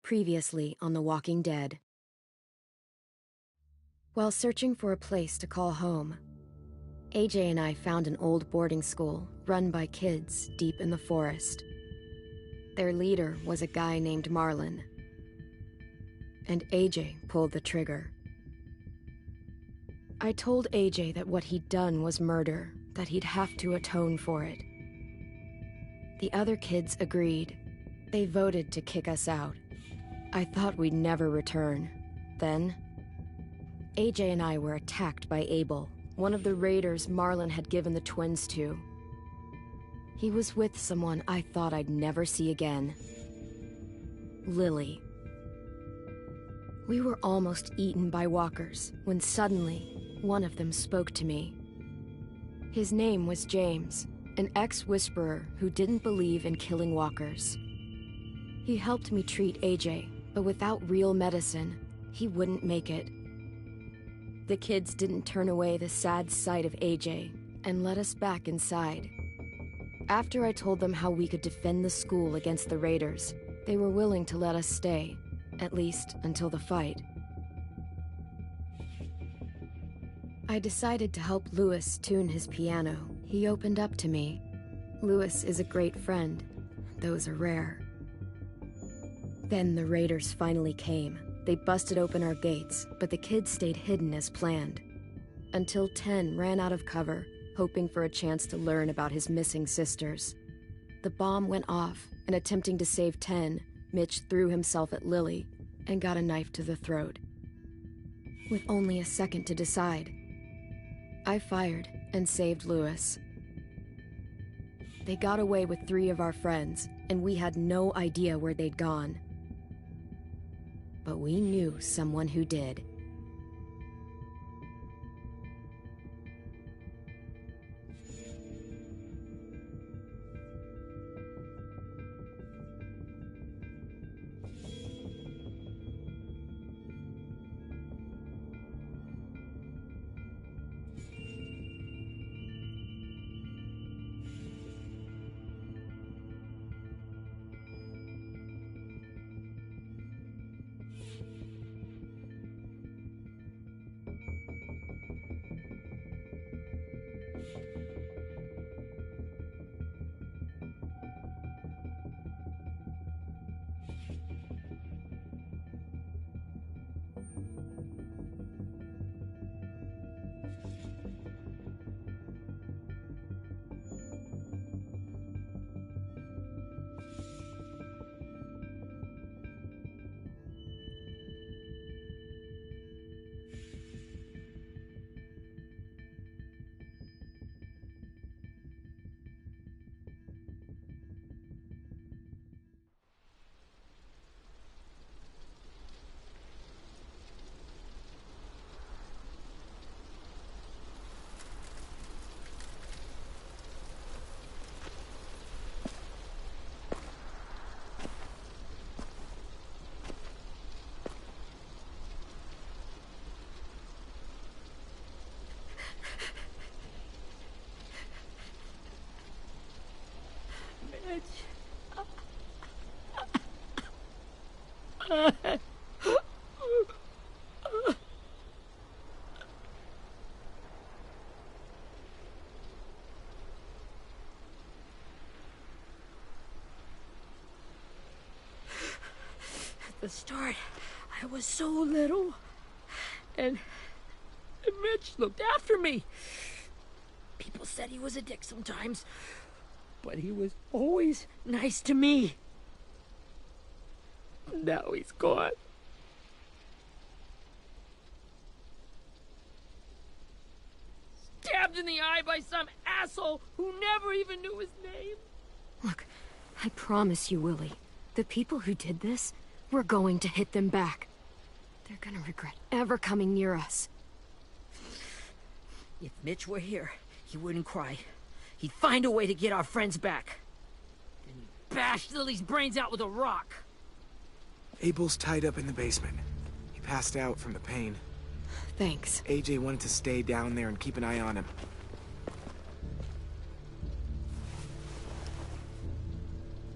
Previously on The Walking Dead. While searching for a place to call home, AJ and I found an old boarding school run by kids deep in the forest. Their leader was a guy named Marlon, and AJ pulled the trigger. I told AJ that what he'd done was murder, that he'd have to atone for it. The other kids agreed. They voted to kick us out. I thought we'd never return. Then, AJ and I were attacked by Abel, one of the raiders Marlon had given the twins to. He was with someone I thought I'd never see again. Lily. We were almost eaten by walkers when suddenly one of them spoke to me. His name was James, an ex-whisperer who didn't believe in killing walkers. He helped me treat AJ, but without real medicine, he wouldn't make it. The kids didn't turn away the sad sight of AJ and let us back inside. After I told them how we could defend the school against the raiders, they were willing to let us stay, at least until the fight. I decided to help Louis tune his piano. He opened up to me. Louis is a great friend. Those are rare. Then the raiders finally came. They busted open our gates, but the kids stayed hidden as planned. Until Ten ran out of cover, hoping for a chance to learn about his missing sisters. The bomb went off, and attempting to save Ten, Mitch threw himself at Lily and got a knife to the throat. With only a second to decide, I fired and saved Louis. They got away with 3 of our friends, and we had no idea where they'd gone. But we knew someone who did. At the start, I was so little, and Mitch looked after me. People said he was a dick sometimes, but he was always nice to me. Now he's gone. Stabbed in the eye by some asshole who never even knew his name. Look, I promise you, Willie, the people who did this, we're going to hit them back. They're gonna regret ever coming near us. If Mitch were here, he wouldn't cry. He'd find a way to get our friends back. Then he'd bash Lily's brains out with a rock. Abel's tied up in the basement. He passed out from the pain. Thanks. AJ wanted to stay down there and keep an eye on him.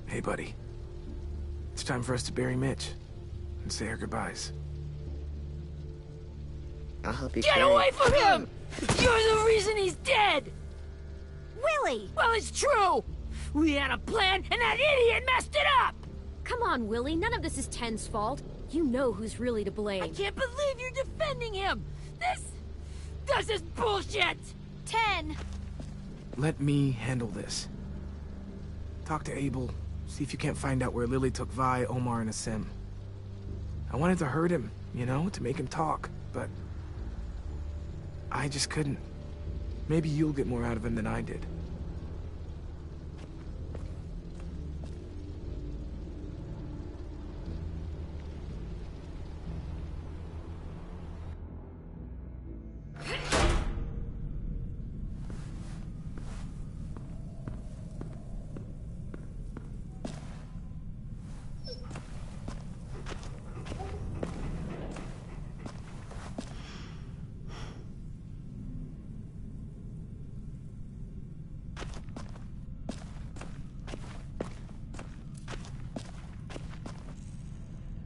Hey, buddy. It's time for us to bury Mitch. and say our goodbyes. I'll help you Get carry. away from him! You're the reason he's dead! Willie! Well, it's true! We had a plan, and that idiot messed it up! Come on, Willie. None of this is Ten's fault. You know who's really to blame. I can't believe you're defending him! This is bullshit! 10! Let me handle this. Talk to Abel. See if you can't find out where Lily took Vi, Omar, and Asim. I wanted to hurt him, you know, to make him talk, but... I just couldn't. Maybe you'll get more out of him than I did.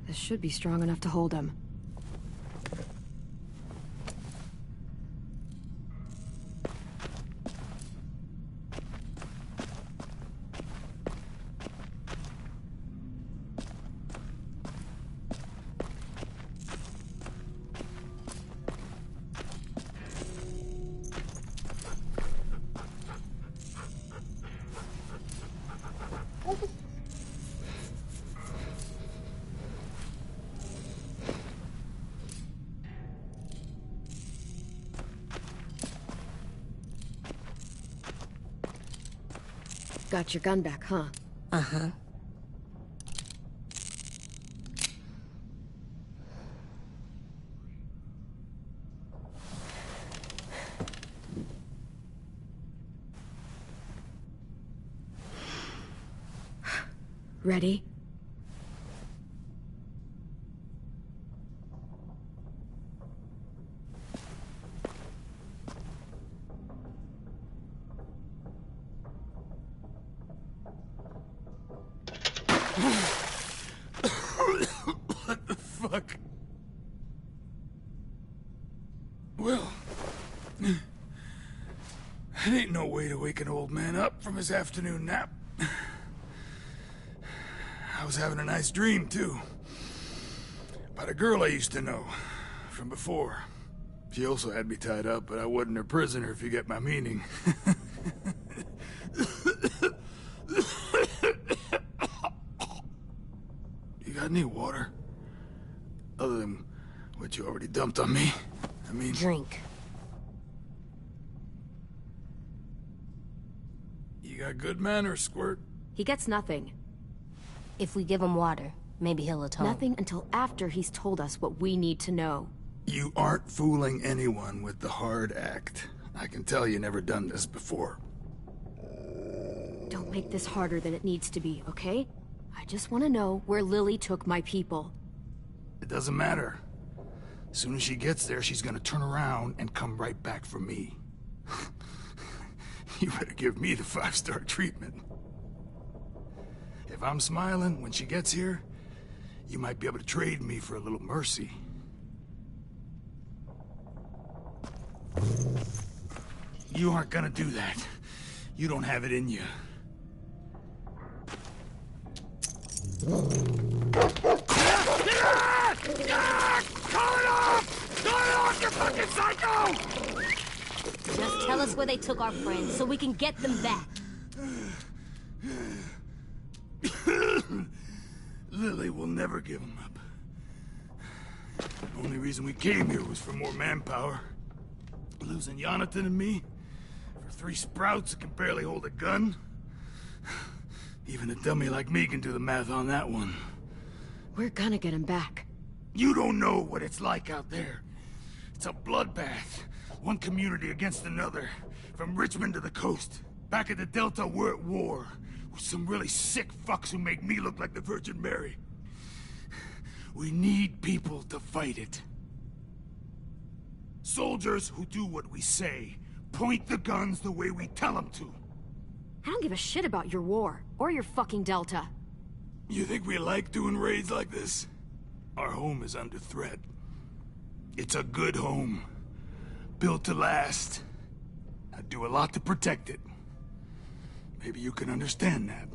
This should be strong enough to hold him. Got your gun back, huh? Uh-huh. Ready? What the fuck? Well, it ain't no way to wake an old man up from his afternoon nap. I was having a nice dream, too. About a girl I used to know from before. She also had me tied up, but I wasn't her prisoner, if you get my meaning. You got any water? Other than what you already dumped on me? I mean... Drink. You got good manners, Squirt. He gets nothing. If we give him water, maybe he'll atone. Nothing until after he's told us what we need to know. You aren't fooling anyone with the hard act. I can tell you never done this before. Don't make this harder than it needs to be, okay? I just want to know where Lily took my people. It doesn't matter. As soon as she gets there, she's gonna turn around and come right back for me. You better give me the 5-star treatment. If I'm smiling when she gets here, you might be able to trade me for a little mercy. You aren't gonna do that. You don't have it in you. Call it off! Call it off, you fucking psycho! Just tell us where they took our friends so we can get them back. Lily will never give him up. The only reason we came here was for more manpower. Losing Jonathan and me for 3 sprouts that can barely hold a gun. Even a dummy like me can do the math on that one. We're gonna get him back. You don't know what it's like out there. It's a bloodbath. One community against another. From Richmond to the coast. Back at the Delta, we're at war. With some really sick fucks who make me look like the Virgin Mary. We need people to fight it. Soldiers who do what we say. Point the guns the way we tell them to. I don't give a shit about your war, or your fucking Delta. You think we like doing raids like this? Our home is under threat. It's a good home. Built to last. I do a lot to protect it. Maybe you can understand that.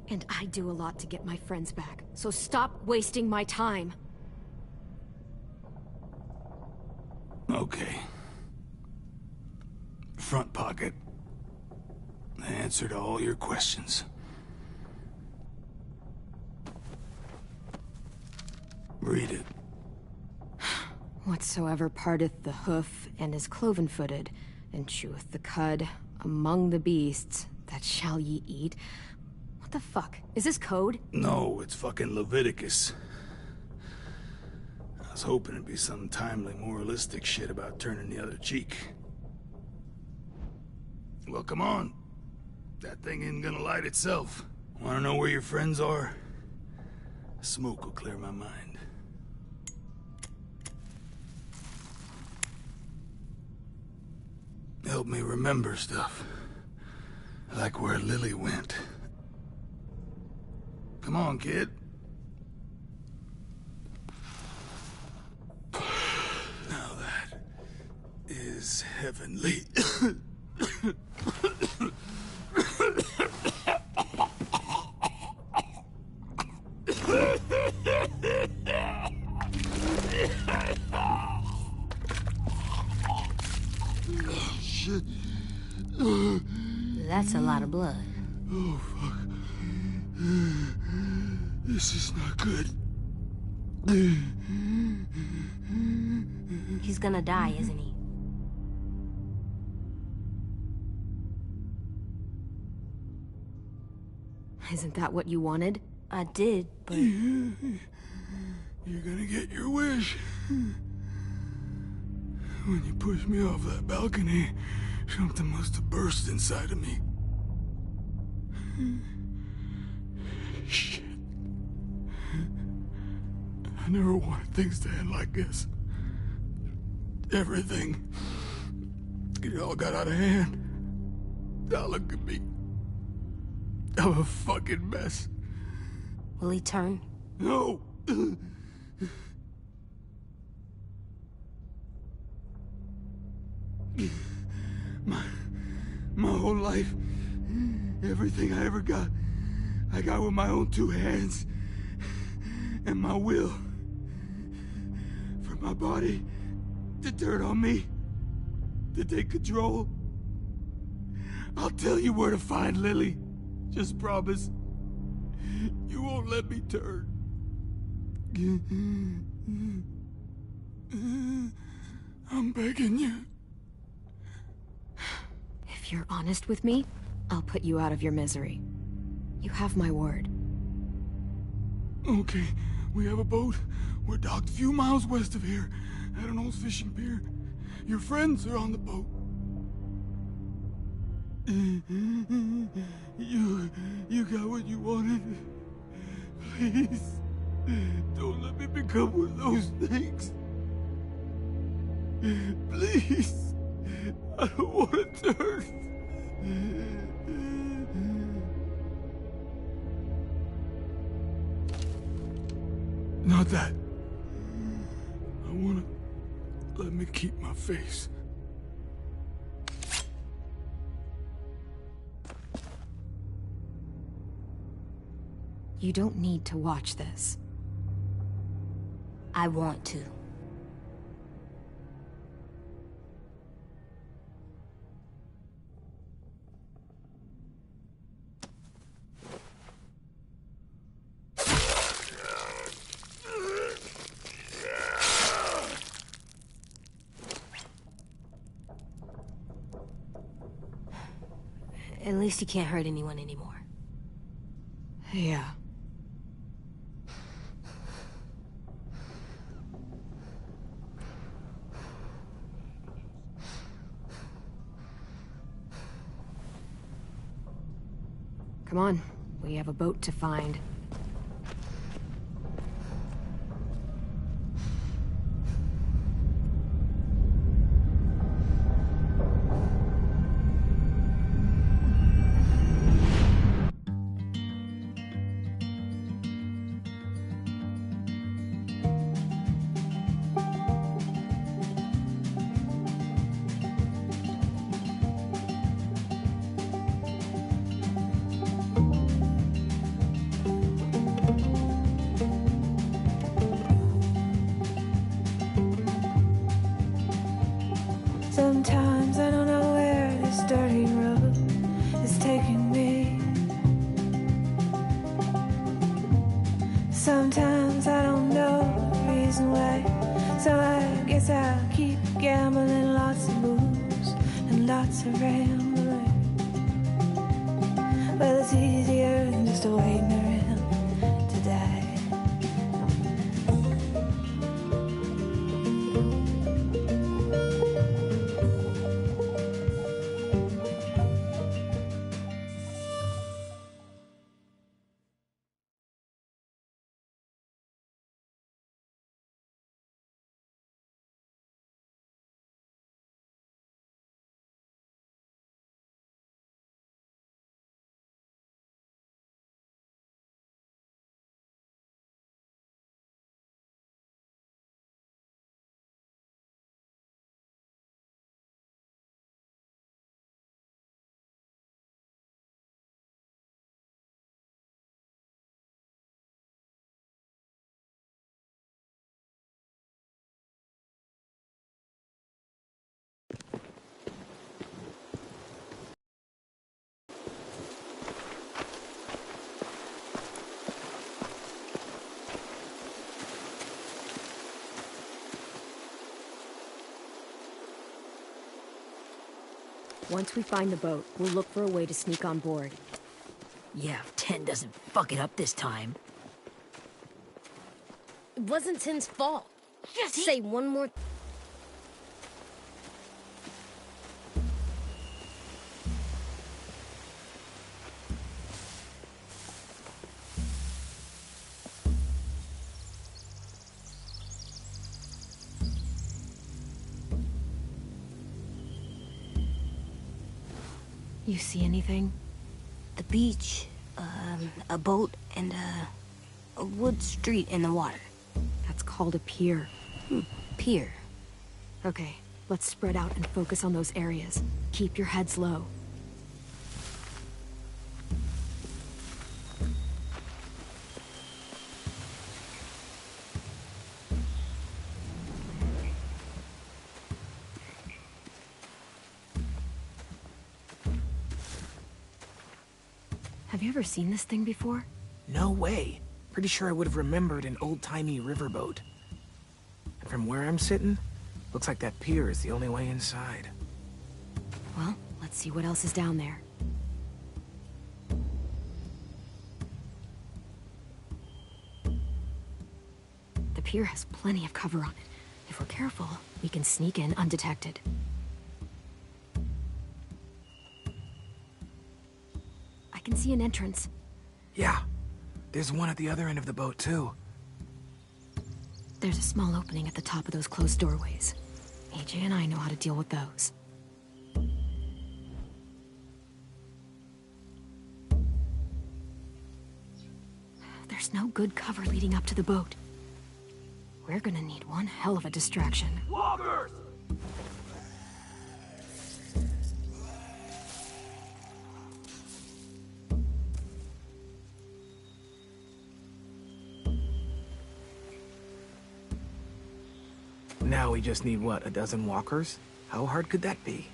And I do a lot to get my friends back, so stop wasting my time. Okay. Front pocket. The answer to all your questions. Read it. Whatsoever parteth the hoof, and is cloven-footed, and cheweth the cud, among the beasts, that shall ye eat. What the fuck? Is this code? No, it's fucking Leviticus. I was hoping it'd be some timely, moralistic shit about turning the other cheek. Well, come on. That thing ain't gonna light itself. Wanna know where your friends are? Smoke will clear my mind. Help me remember stuff. Like where Lily went. Come on, kid. Now that is heavenly. Shit. That's a lot of blood. Oh, fuck. This is not good. He's gonna die, isn't he? Isn't that what you wanted? I did, but... You're gonna get your wish. When you pushed me off that balcony, something must have burst inside of me. Shit. I never wanted things to end like this. Everything. It all got out of hand. Now look at me. I'm a fucking mess. Will he turn? No! My whole life, everything I ever got, I got with my own two hands and my will. For my body to turn on me, to take control. I'll tell you where to find Lily. Just promise. You won't let me turn. I'm begging you. If you're honest with me, I'll put you out of your misery. You have my word. Okay, we have a boat. We're docked a few miles west of here, at an old fishing pier. Your friends are on the boat. You got what you wanted. Please, don't let me become one of those things. Please, I don't want to turn. Not that. I want to let me keep my face. You don't need to watch this. I want to. At least he can't hurt anyone anymore. Yeah. Come on, we have a boat to find. Sometimes I don't know the reason why, so I guess I'll keep gambling. Lots of moves and lots of rambling. Well, it's easier than just waiting around to die. Once we find the boat, we'll look for a way to sneak on board. Yeah, if Ten doesn't fuck it up this time. It wasn't Ten's fault. Just say one more... You see anything? The beach, a boat, and a wood street in the water. That's called a pier. Pier. Okay, let's spread out and focus on those areas. Keep your heads low. Have you ever seen this thing before? No way. Pretty sure I would have remembered an old-timey riverboat. And from where I'm sitting, looks like that pier is the only way inside. Well, let's see what else is down there. The pier has plenty of cover on it. If we're careful, we can sneak in undetected. I can see an entrance. Yeah. There's one at the other end of the boat, too. There's a small opening at the top of those closed doorways. AJ and I know how to deal with those. There's no good cover leading up to the boat. We're gonna need one hell of a distraction. Walkers! Now we just need, what, a dozen walkers? How hard could that be?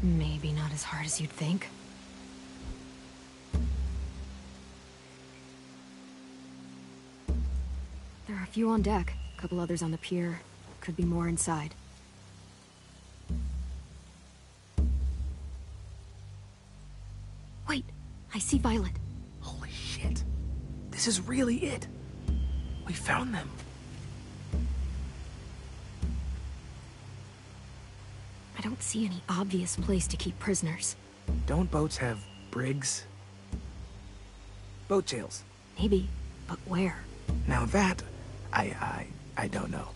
Maybe not as hard as you'd think. There are a few on deck, a couple others on the pier. Could be more inside. Wait, I see Violet. Holy shit. This is really it. We found them. I don't see any obvious place to keep prisoners. Don't boats have brigs? Boat jails. Maybe, but where? Now that, I don't know.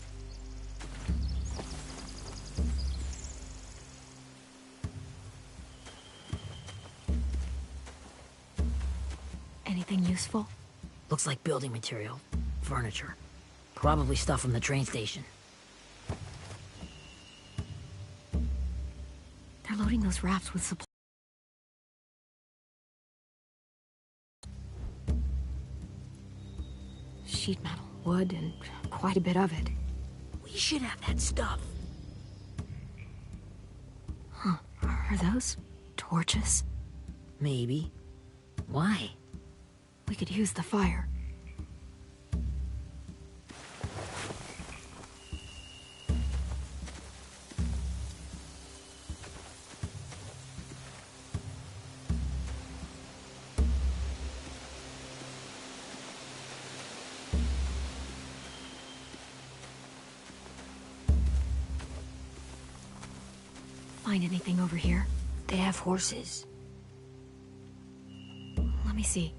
Anything useful? Looks like building material. Furniture. Probably stuff from the train station. They're loading those rafts with supplies. Sheet metal, wood, and quite a bit of it. We should have that stuff. Huh. Are those torches? Maybe. Why? We could use the fire. find anything over here. They have horses. Let me see.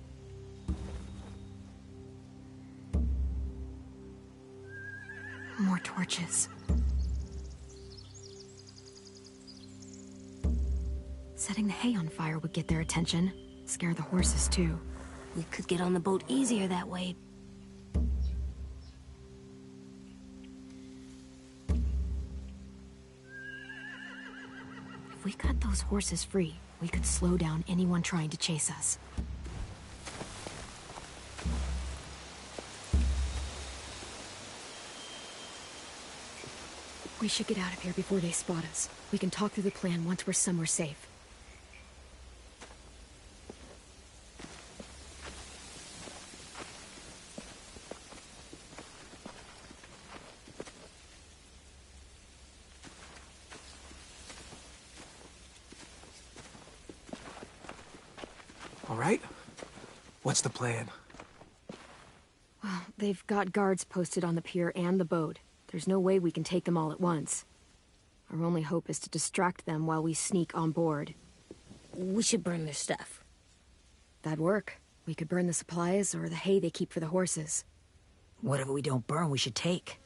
More torches. Setting the hay on fire would get their attention. Scare the horses, too. We could get on the boat easier that way. If we cut those horses free, we could slow down anyone trying to chase us. We should get out of here before they spot us. We can talk through the plan once we're somewhere safe. All right? What's the plan? Well, they've got guards posted on the pier and the boat. There's no way we can take them all at once. Our only hope is to distract them while we sneak on board. We should burn their stuff. That'd work. We could burn the supplies or the hay they keep for the horses. Whatever we don't burn, we should take.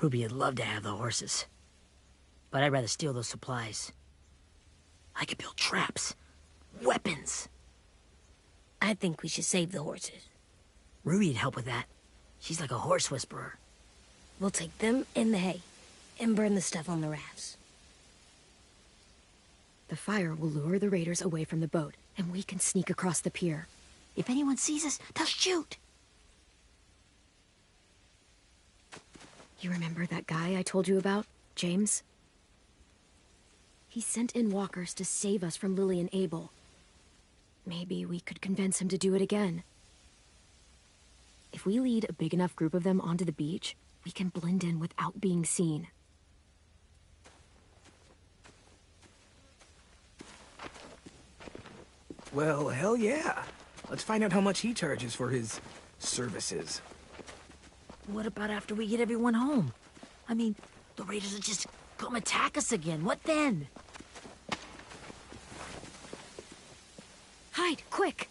Ruby would love to have the horses. But I'd rather steal those supplies. I could build traps. Weapons. I think we should save the horses. Ruby'd help with that. She's like a horse whisperer. We'll take them and the hay, and burn the stuff on the rafts. The fire will lure the raiders away from the boat, and we can sneak across the pier. If anyone sees us, they'll shoot. You remember that guy I told you about, James? He sent in walkers to save us from Lily and Abel. Maybe we could convince him to do it again. If we lead a big enough group of them onto the beach, we can blend in without being seen. Well, hell yeah. Let's find out how much he charges for his services. What about after we get everyone home? I mean, the raiders will just come attack us again. What then? Hide, quick!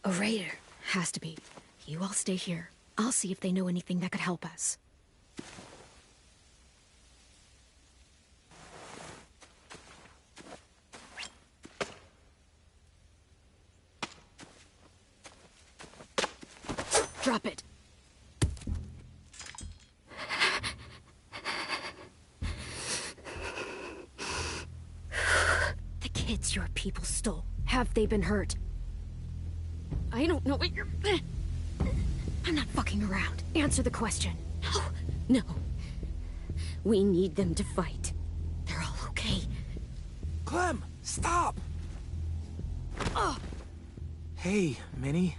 A raider. Has to be. You all stay here. I'll see if they know anything that could help us. Drop it. The kids your people stole. Have they been hurt? I don't know what you're... I'm not fucking around. Answer the question. No. We need them to fight. They're all okay. Clem, stop! Hey, Minnie.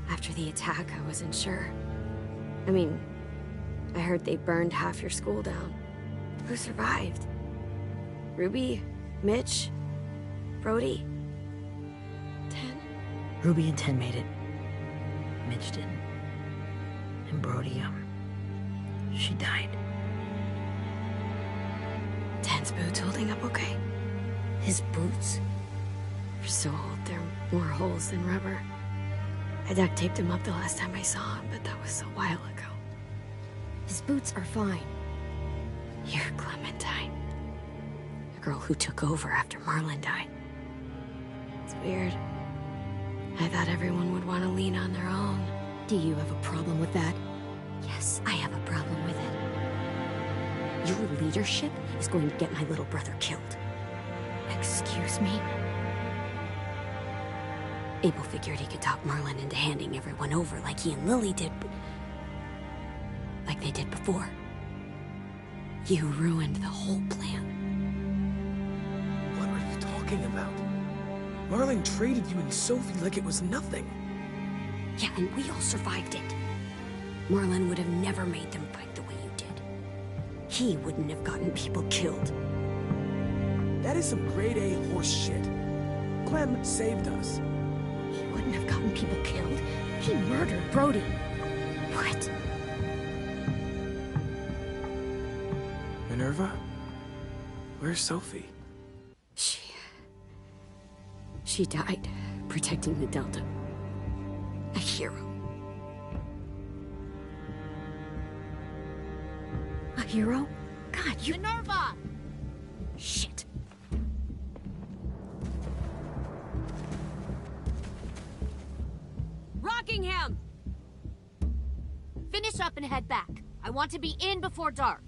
After the attack, I wasn't sure. I mean, I heard they burned half your school down. Who survived? Ruby? Mitch? Brody? Ten? Ruby and Ten made it. Mitch didn't. And Brody, she died. Ten's boots holding up okay? His boots? They're so old, they're more holes than rubber. I duct taped him up the last time I saw him, but that was a while ago. His boots are fine. You're Clementine. The girl who took over after Marlon died. It's weird. I thought everyone would want to lean on their own. Do you have a problem with that? Yes, I have a problem with it. Your leadership is going to get my little brother killed. Excuse me? Abel figured he could talk Marlon into handing everyone over like he and Lily did, like they did before. You ruined the whole plan. What are you talking about? Marlon traded you and Sophie like it was nothing. Yeah, and we all survived it. Marlon would have never made them fight the way you did. He wouldn't have gotten people killed. That is some grade A horse shit. Clem saved us. He wouldn't have gotten people killed. He murdered Brody. What? Minerva? Where's Sophie? She died protecting the Delta. A hero. A hero? God, you... Minerva! Shit. Rockingham! Finish up and head back. I want to be in before dark.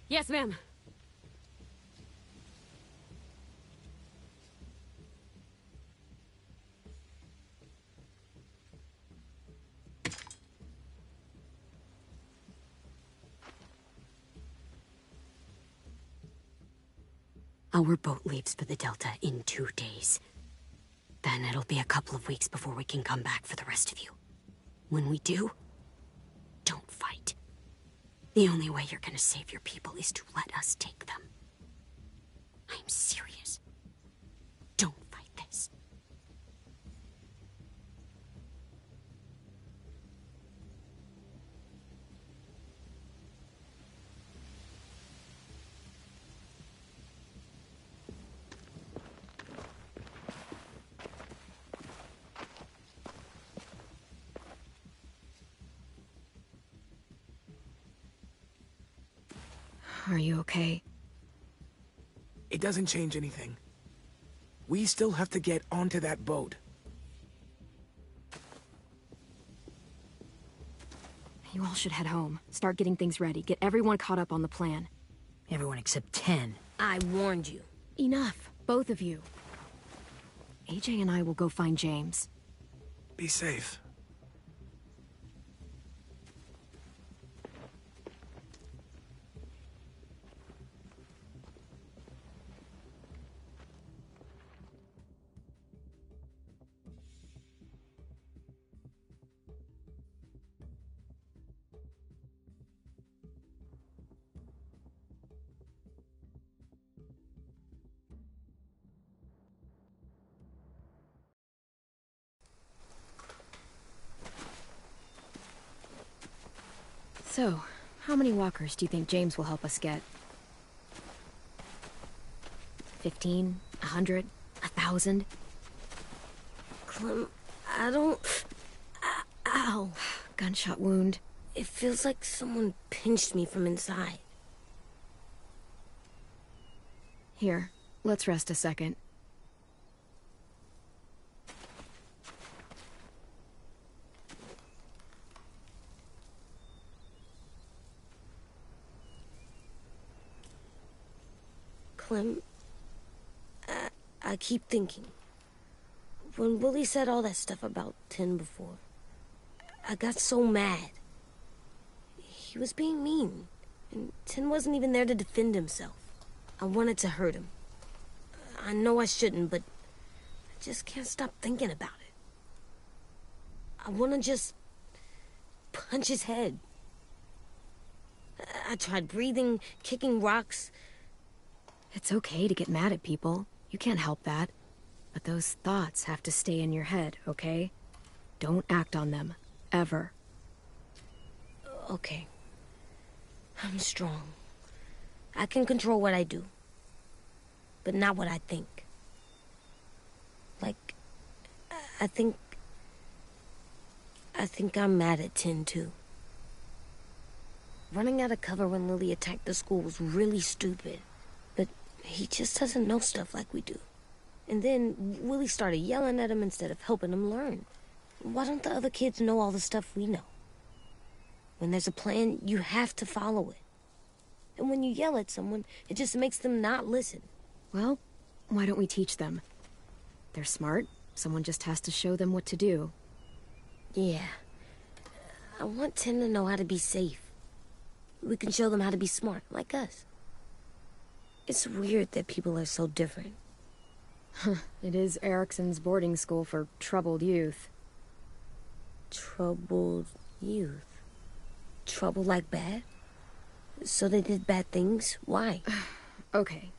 Yes, ma'am. Our boat leaves for the Delta in 2 days. Then it'll be a couple of weeks before we can come back for the rest of you. When we do, don't fight. The only way you're gonna save your people is to let us take them. I'm serious. Don't fight this. Are you okay? It doesn't change anything. We still have to get onto that boat. You all should head home. Start getting things ready. Get everyone caught up on the plan. Everyone except 10. I warned you. Enough, both of you. AJ and I will go find James. Be safe. So, how many walkers do you think James will help us get? 15? 100? 1,000? Clem, I don't... Ow. Gunshot wound. It feels like someone pinched me from inside. Here, let's rest a second. Clem, I keep thinking. When Willie said all that stuff about Tin before, I got so mad. He was being mean, and Tin wasn't even there to defend himself. I wanted to hurt him. I know I shouldn't, but I just can't stop thinking about it. I want to just punch his head. I tried breathing, kicking rocks. It's okay to get mad at people. You can't help that. But those thoughts have to stay in your head, okay? Don't act on them. Ever. Okay. I'm strong. I can control what I do. But not what I think. Like, I think I'm mad at Tin, too. Running out of cover when Lily attacked the school was really stupid. But he just doesn't know stuff like we do. And then Willie started yelling at him instead of helping him learn. Why don't the other kids know all the stuff we know? When there's a plan, you have to follow it. And when you yell at someone, it just makes them not listen. Well, why don't we teach them? They're smart. Someone just has to show them what to do. Yeah. I want Tin to know how to be safe. we can show them how to be smart, like us. It's weird that people are so different. It is Erickson's boarding school for troubled youth. Troubled youth? Trouble like bad? So they did bad things? Why? Okay,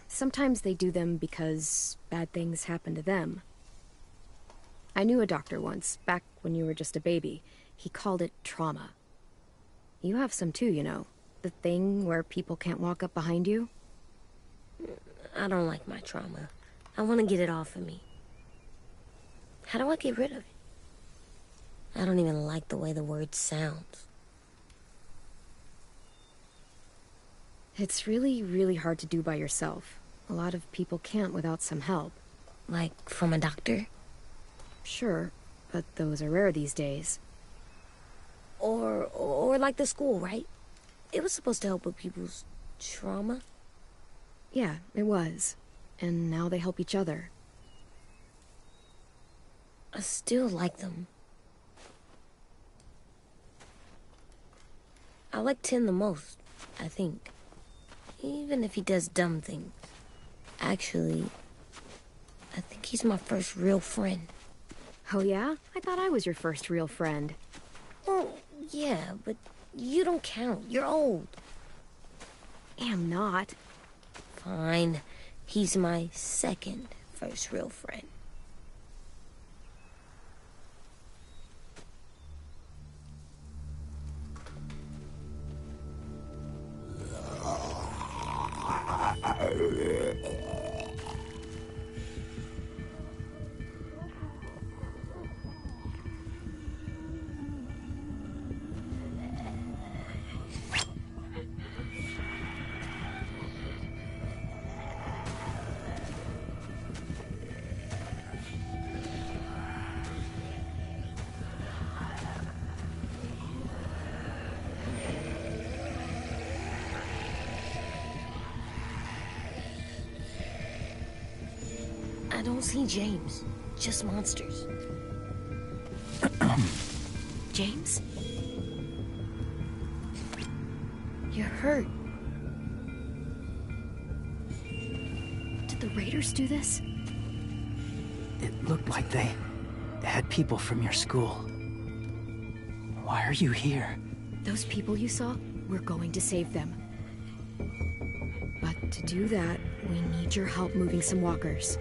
sometimes they do them because bad things happen to them. I knew a doctor once, back when you were just a baby. He called it trauma. You have some too, you know. The thing where people can't walk up behind you. I don't like my trauma. I want to get it off of me. How do I get rid of it? I don't even like the way the word sounds. It's really, really hard to do by yourself. A lot of people can't without some help. Like from a doctor? Sure, but those are rare these days. Or like the school, right? It was supposed to help with people's trauma. Yeah, it was. And now they help each other. I still like them. I like Tin the most, I think. Even if he does dumb things. Actually, I think he's my first real friend. Oh yeah? I thought I was your first real friend. Well, yeah, but you don't count. You're old. Am not. Fine. He's my second first real friend. I don't see James, just monsters. James? You're hurt. Did the Raiders do this? It looked like they had people from your school. Why are you here? Those people you saw, we're going to save them. But to do that, we need your help moving some walkers.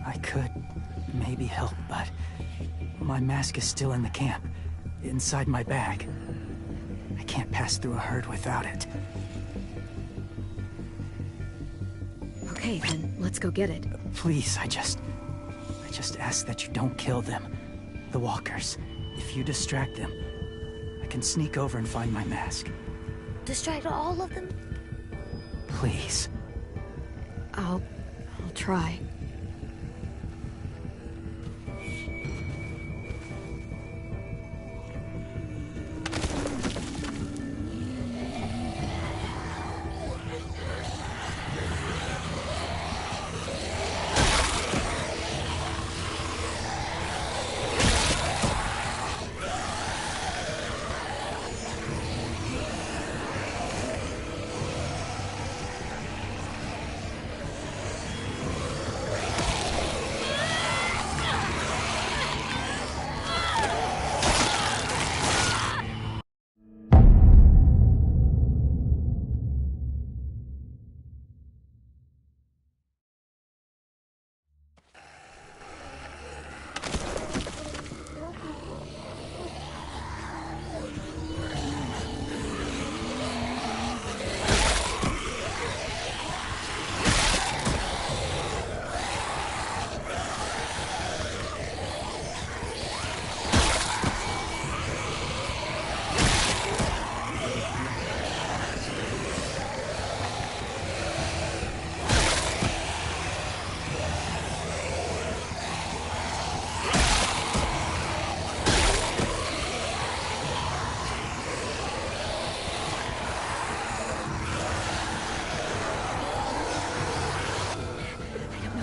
I could maybe help, but my mask is still in the camp, inside my bag. I can't pass through a herd without it. Okay, then let's go get it. Please, I just ask that you don't kill them. The walkers. If you distract them, I can sneak over and find my mask. Distract all of them? Please. I'll try.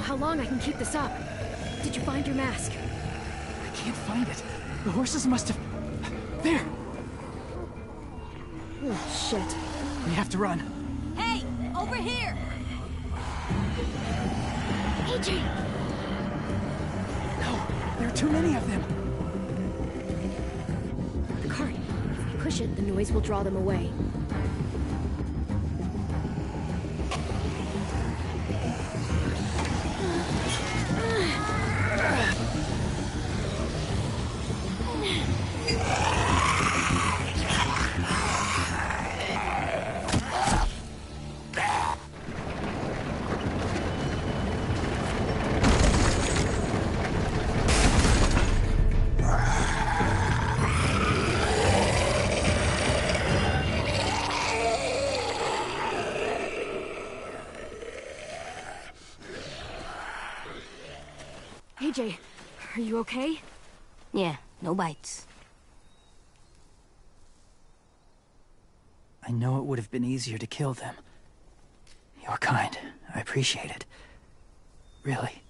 How long I can keep this up? Did you find your mask? I can't find it. The horses must have... There! Oh, shit. We have to run. Hey, over here! AJ! No, there are too many of them. The cart. If we push it, the noise will draw them away. AJ, are you okay? Yeah, no bites. I know it would have been easier to kill them. You're kind. I appreciate it. Really.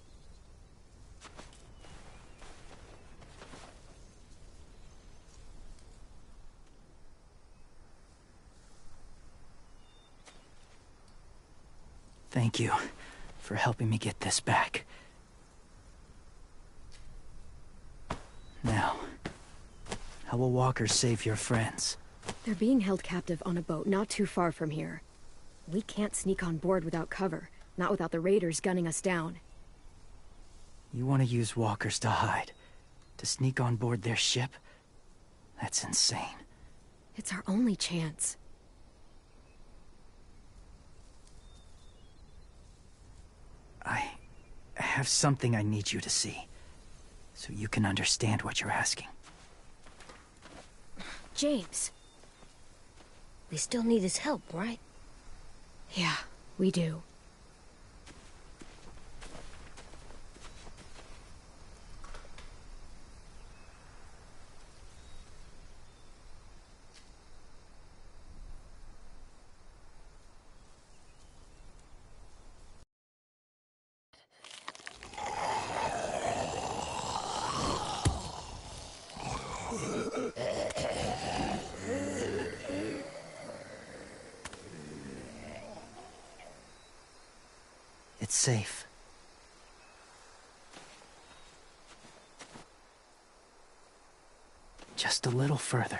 Thank you for helping me get this back. Now, how will Walker save your friends? They're being held captive on a boat not too far from here. We can't sneak on board without cover, not without the raiders gunning us down. You want to use walkers to hide? To sneak on board their ship? That's insane. It's our only chance. I have something I need you to see, so you can understand what you're asking. James. We still need his help, right? Yeah, we do. It's safe. Just a little further.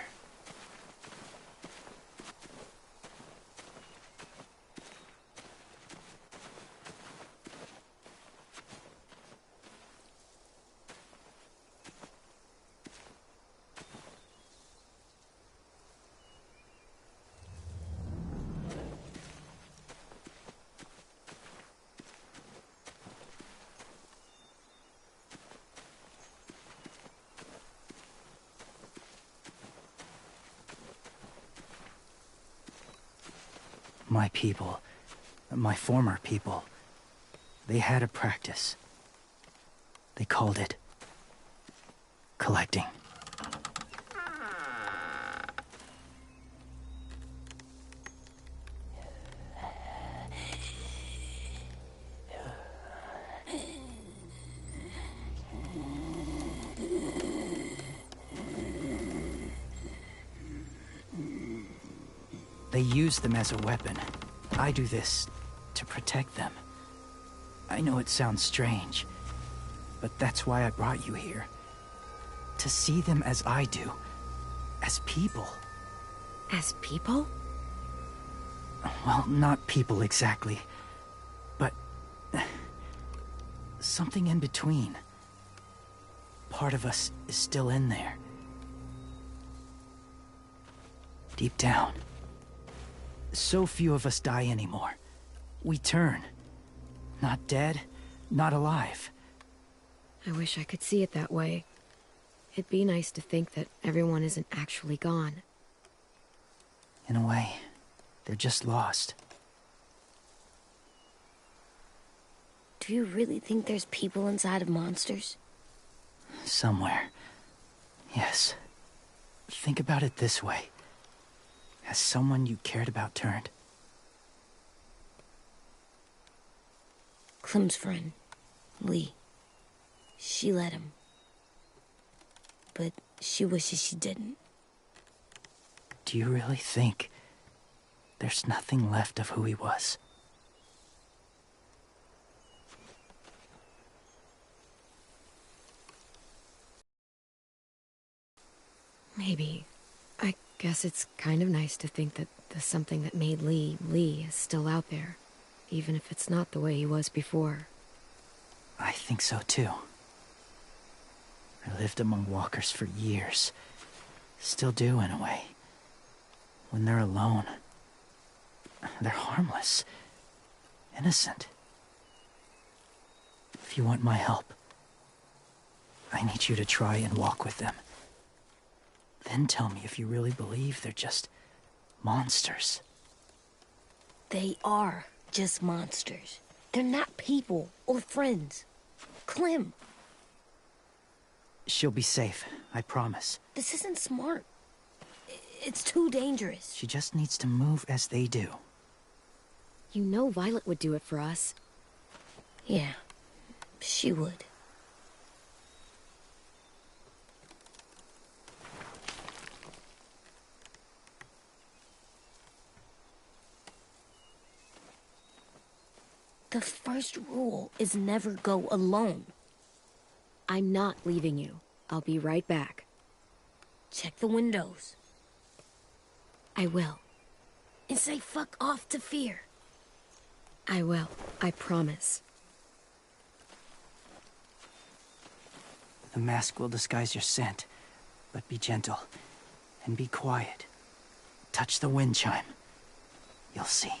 My people, my former people, they had a practice. They called it collecting. They use them as a weapon. I do this to protect them. I know it sounds strange, but that's why I brought you here. To see them as I do. As people. As people? Well, not people exactly, but something in between. Part of us is still in there. Deep down. So few of us die anymore. We turn. Not dead, not alive. I wish I could see it that way. It'd be nice to think that everyone isn't actually gone. In a way, they're just lost. Do you really think there's people inside of monsters? Somewhere. Yes. Think about it this way. Has someone you cared about turned? Clem's friend, Lee. She let him. But she wishes she didn't. Do you really think there's nothing left of who he was. Maybe. I guess it's kind of nice to think that the something that made Lee, Lee is still out there. Even if it's not the way he was before. I think so too. I lived among walkers for years. Still do, in a way. When they're alone, they're harmless. Innocent. If you want my help, I need you to try and walk with them. Then tell me if you really believe they're just monsters. They are just monsters. They're not people or friends. Clem. She'll be safe, I promise. This isn't smart. It's too dangerous. She just needs to move as they do. You know Violet would do it for us. Yeah, she would. The first rule is never go alone. I'm not leaving you. I'll be right back. Check the windows. I will. And say fuck off to Fear. I will. I promise. The mask will disguise your scent, but be gentle and be quiet. Touch the wind chime. You'll see.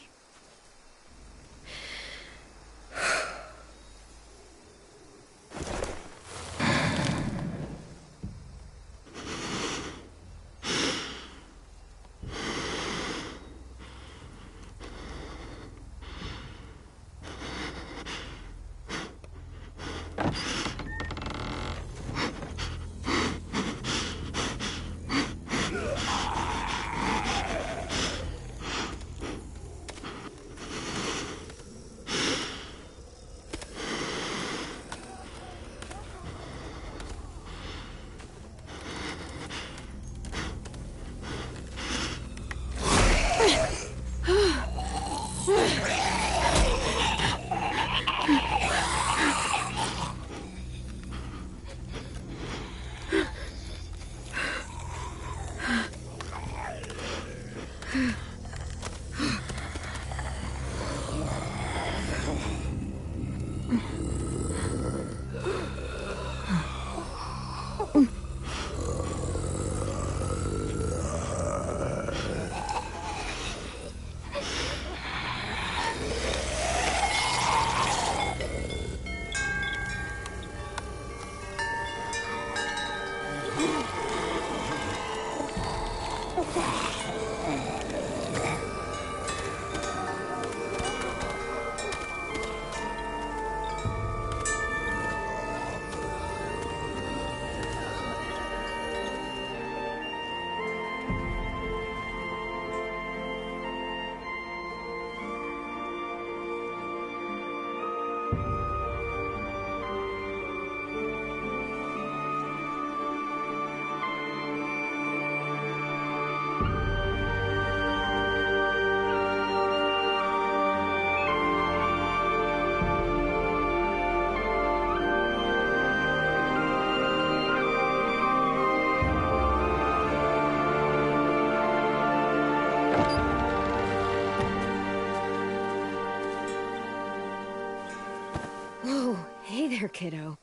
Whoa, hey there, kiddo.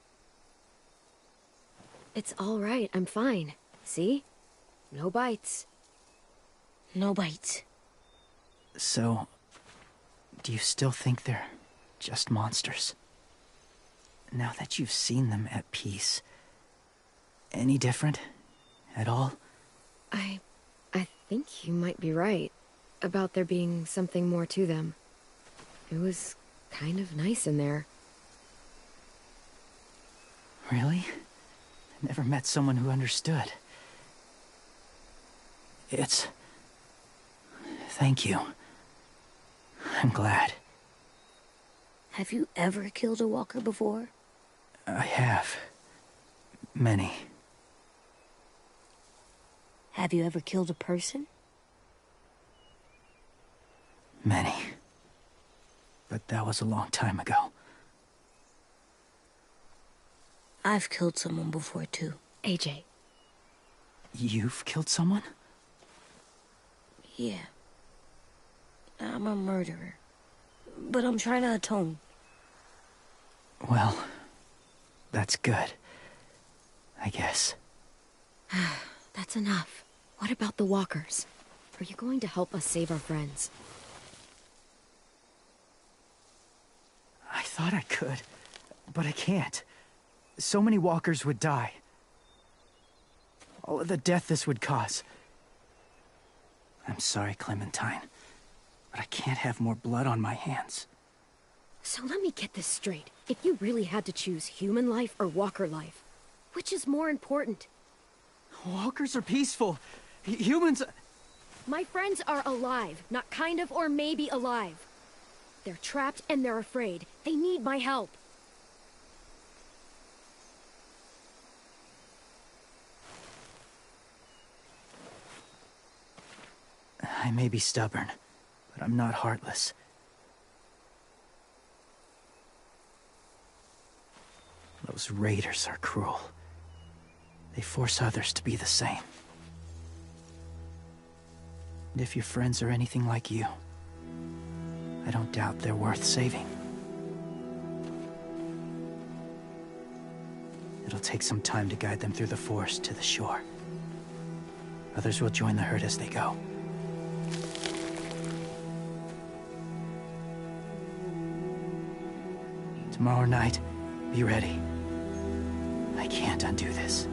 It's all right, I'm fine. See? No bites. No bites. So, do you still think they're just monsters? Now that you've seen them at peace, any different at all? I think you might be right about there being something more to them. It was kind of nice in there. Really? I never met someone who understood. Thank you. I'm glad. Have you ever killed a walker before? I have. Many. Have you ever killed a person? Many. But that was a long time ago. I've killed someone before, too. AJ. You've killed someone? Yeah. I'm a murderer. But I'm trying to atone. Well, that's good. I guess. That's enough. What about the walkers? Are you going to help us save our friends? I thought I could, but I can't. So many walkers would die. All of the death this would cause. I'm sorry, Clementine, but I can't have more blood on my hands. So let me get this straight. If you really had to choose human life or walker life, which is more important? Walkers are peaceful. Humans... My friends are alive, not kind of or maybe alive. They're trapped and they're afraid. They need my help. I may be stubborn, but I'm not heartless. Those raiders are cruel. They force others to be the same. And if your friends are anything like you, I don't doubt they're worth saving. It'll take some time to guide them through the forest to the shore. Others will join the herd as they go. Tomorrow night, be ready. I can't undo this.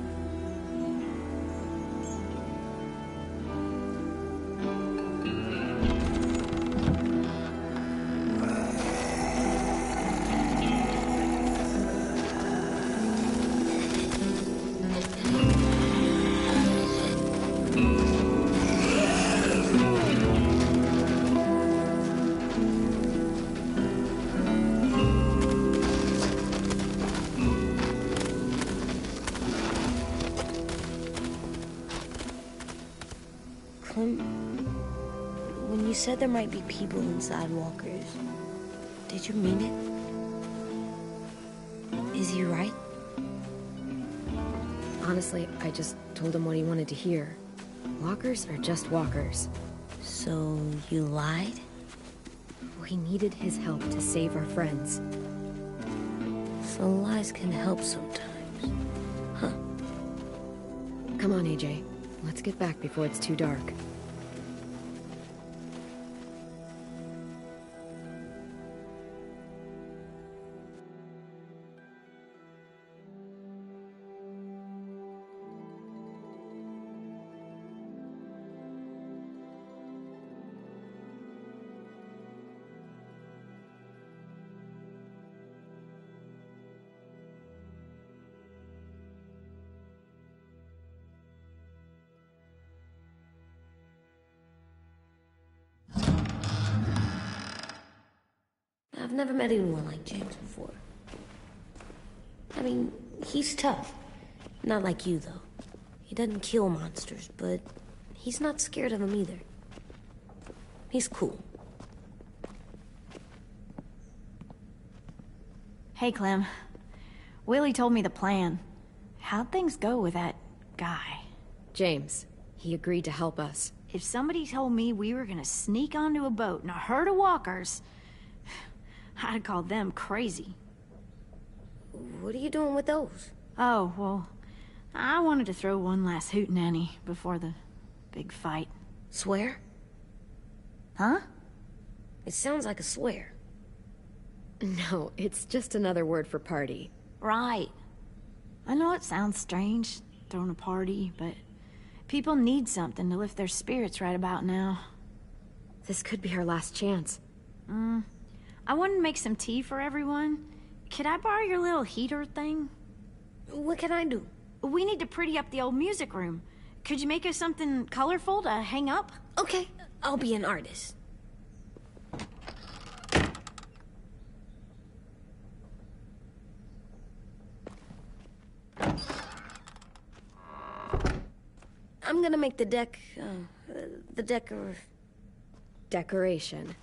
When you said there might be people inside walkers, did you mean it? Is he right? Honestly, I just told him what he wanted to hear. Walkers are just walkers. So you lied? We needed his help to save our friends. So lies can help sometimes. Huh. Come on, AJ. Let's get back before it's too dark. I've never met anyone like James before. I mean, he's tough. Not like you, though. He doesn't kill monsters, but he's not scared of them either. He's cool. Hey, Clem. Willie told me the plan. How'd things go with that guy? James, he agreed to help us. If somebody told me we were gonna sneak onto a boat in a herd of walkers, I'd call them crazy. What are you doing with those? Oh, well, I wanted to throw one last hootenanny before the big fight. Swear? Huh? It sounds like a swear. No, it's just another word for party. Right. I know it sounds strange, throwing a party, but people need something to lift their spirits right about now. This could be our last chance. I wanted to make some tea for everyone. Could I borrow your little heater thing? What can I do? We need to pretty up the old music room. Could you make us something colorful to hang up? Okay, I'll be an artist. I'm gonna make the decoration.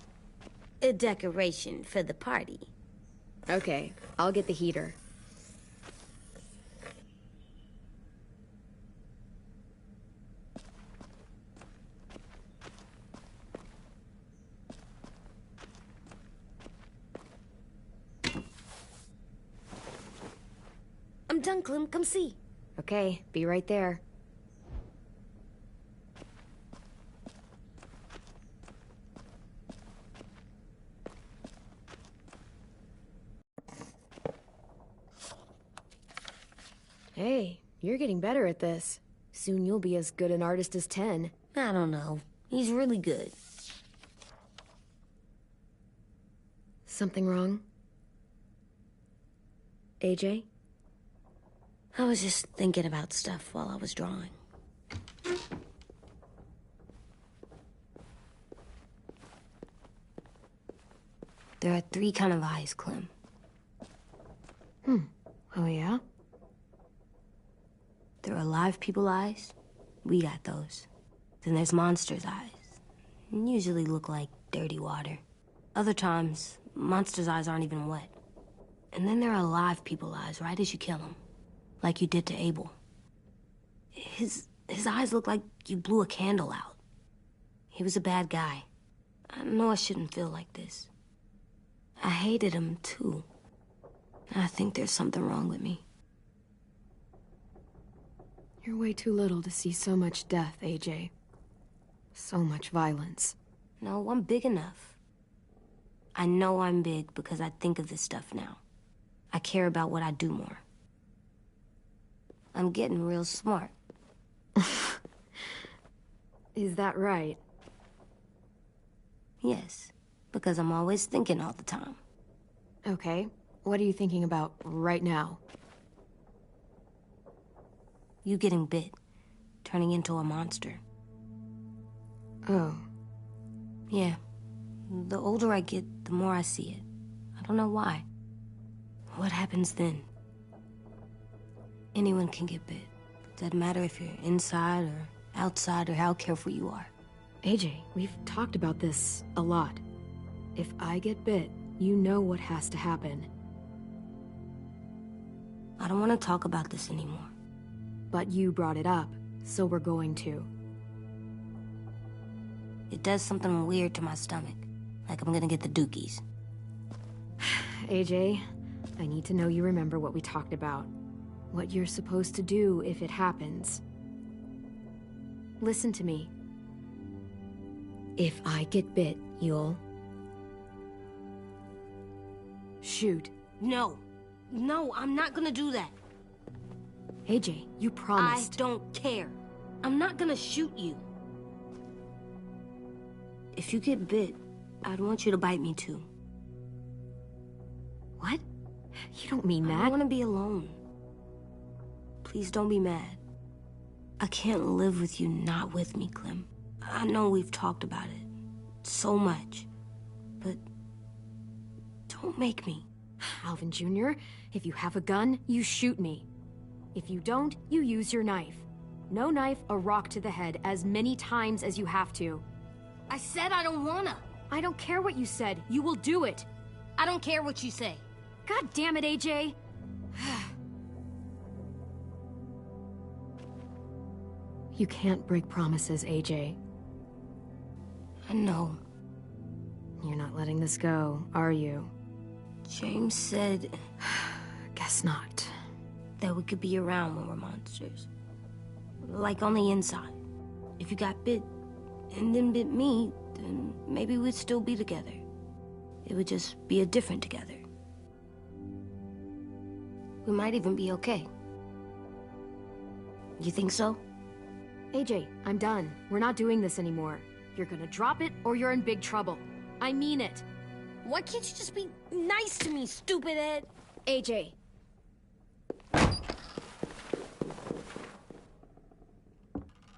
a decoration for the party. Okay, I'll get the heater. I'm done, Clem. Come see. Okay, be right there. Hey, you're getting better at this. Soon you'll be as good an artist as 10. I don't know. He's really good. Something wrong? AJ? I was just thinking about stuff while I was drawing. There are 3 kind of eyes, Clem. Oh yeah? There are live people eyes. We got those. Then there's monsters' eyes. Usually look like dirty water. Other times, monsters' eyes aren't even wet. And then there are live people eyes right as you kill them. Like you did to Abel. His eyes look like you blew a candle out. He was a bad guy. I know I shouldn't feel like this. I hated him, too. I think there's something wrong with me. You're way too little to see so much death, AJ. So much violence. No, I'm big enough. I know I'm big because I think of this stuff now. I care about what I do more. I'm getting real smart. Is that right? Yes, because I'm always thinking all the time. Okay, what are you thinking about right now? You getting bit, turning into a monster. Oh. Yeah. The older I get, the more I see it. I don't know why. What happens then? Anyone can get bit. Doesn't matter if you're inside or outside or how careful you are. AJ, we've talked about this a lot. If I get bit, you know what has to happen. I don't want to talk about this anymore. But you brought it up, so we're going to. It does something weird to my stomach. Like I'm gonna get the dookies. AJ, I need to know you remember what we talked about. What you're supposed to do if it happens. Listen to me. If I get bit, you'll... shoot. No. No, I'm not gonna do that. AJ, you promised. I don't care. I'm not gonna shoot you. If you get bit, I'd want you to bite me too. What? You don't mean that. I want to be alone. Please don't be mad. I can't live with you not with me, Clem. I know we've talked about it so much, but don't make me. Alvin Jr., if you have a gun, you shoot me. If you don't, you use your knife. No knife, a rock to the head as many times as you have to. I said I don't wanna. I don't care what you said. You will do it. I don't care what you say. God damn it, AJ. You can't break promises, AJ. I know. You're not letting this go, are you? James said... Guess not. That we could be around when we're monsters. Like on the inside. If you got bit and then bit me, then maybe we'd still be together. It would just be a different together. We might even be okay. You think so? AJ, I'm done. We're not doing this anymore. You're gonna drop it or you're in big trouble. I mean it. Why can't you just be nice to me, stupid Ed? AJ.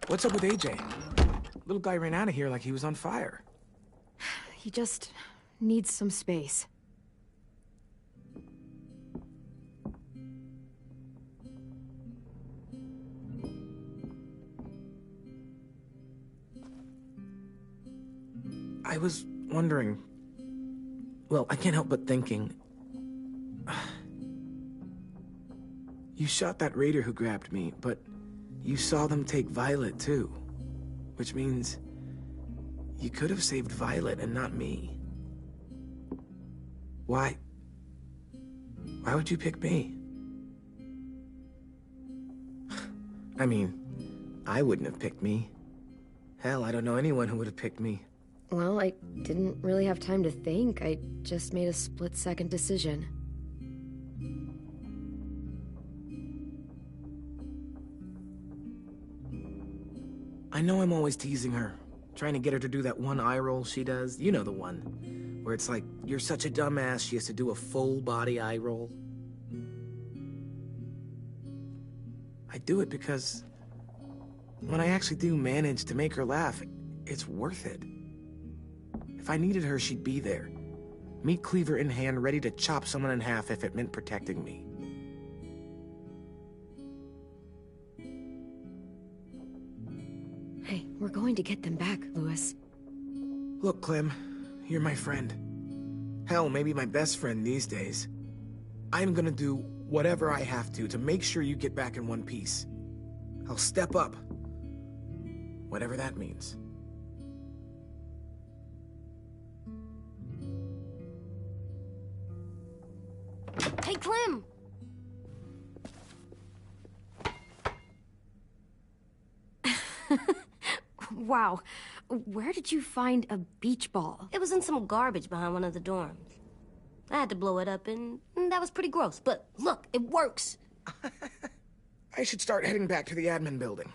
What's up with AJ? Little guy ran out of here like he was on fire. He just needs some space. I was wondering, Well, I can't help but thinking... You shot that raider who grabbed me, but you saw them take Violet too. Which means you could have saved Violet and not me. Why? Why would you pick me? I mean, I wouldn't have picked me. Hell, I don't know anyone who would have picked me. Well, I didn't really have time to think. I just made a split-second decision. I know I'm always teasing her, trying to get her to do that one eye roll she does. You know the one, where it's like, you're such a dumbass, she has to do a full-body eye roll. I do it because when I actually do manage to make her laugh, it's worth it. If I needed her, she'd be there. Meat cleaver in hand, ready to chop someone in half if it meant protecting me. Hey, we're going to get them back, Louis. Look, Clem, you're my friend. Hell, maybe my best friend these days. I'm gonna do whatever I have to make sure you get back in one piece. I'll step up. Whatever that means. Hey, Clem! Wow. Where did you find a beach ball? It was in some garbage behind one of the dorms. I had to blow it up, and that was pretty gross. But look, it works. I should start heading back to the admin building.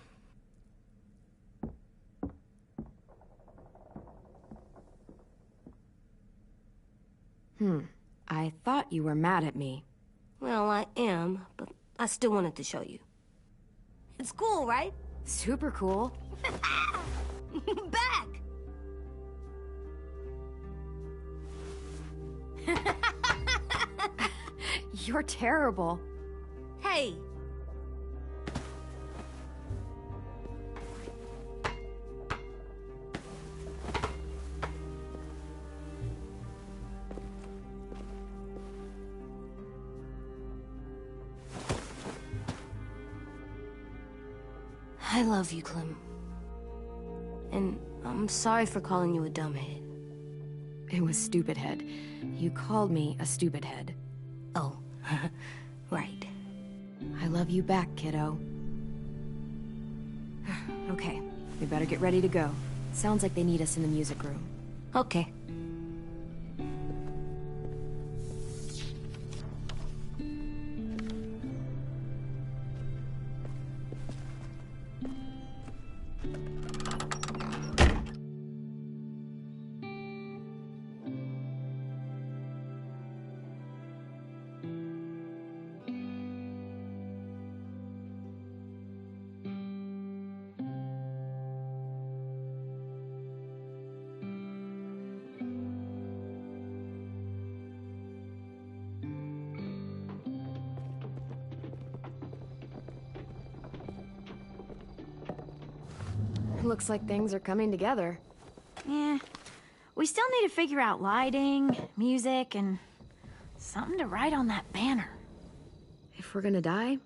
I thought you were mad at me. Well, I am, but I still wanted to show you. It's cool, right? Super cool. Back! You're terrible. Hey! I love you, Clem. And I'm sorry for calling you a dumbhead. It was stupid head. You called me a stupid head. Oh, right. I love you back, kiddo. Okay, we better get ready to go. Sounds like they need us in the music room. Okay. Looks like things are coming together. Yeah. We still need to figure out lighting, music, and something to write on that banner. If we're gonna die,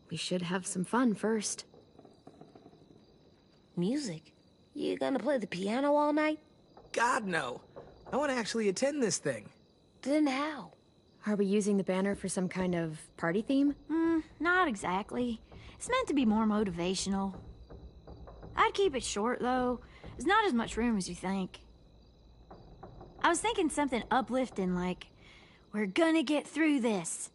we should have some fun first. Music? You gonna play the piano all night? God, no. I want to actually attend this thing. Then how? Are we using the banner for some kind of party theme? Not exactly. It's meant to be more motivational. I'd keep it short, though. There's not as much room as you think. I was thinking something uplifting like, we're gonna get through this.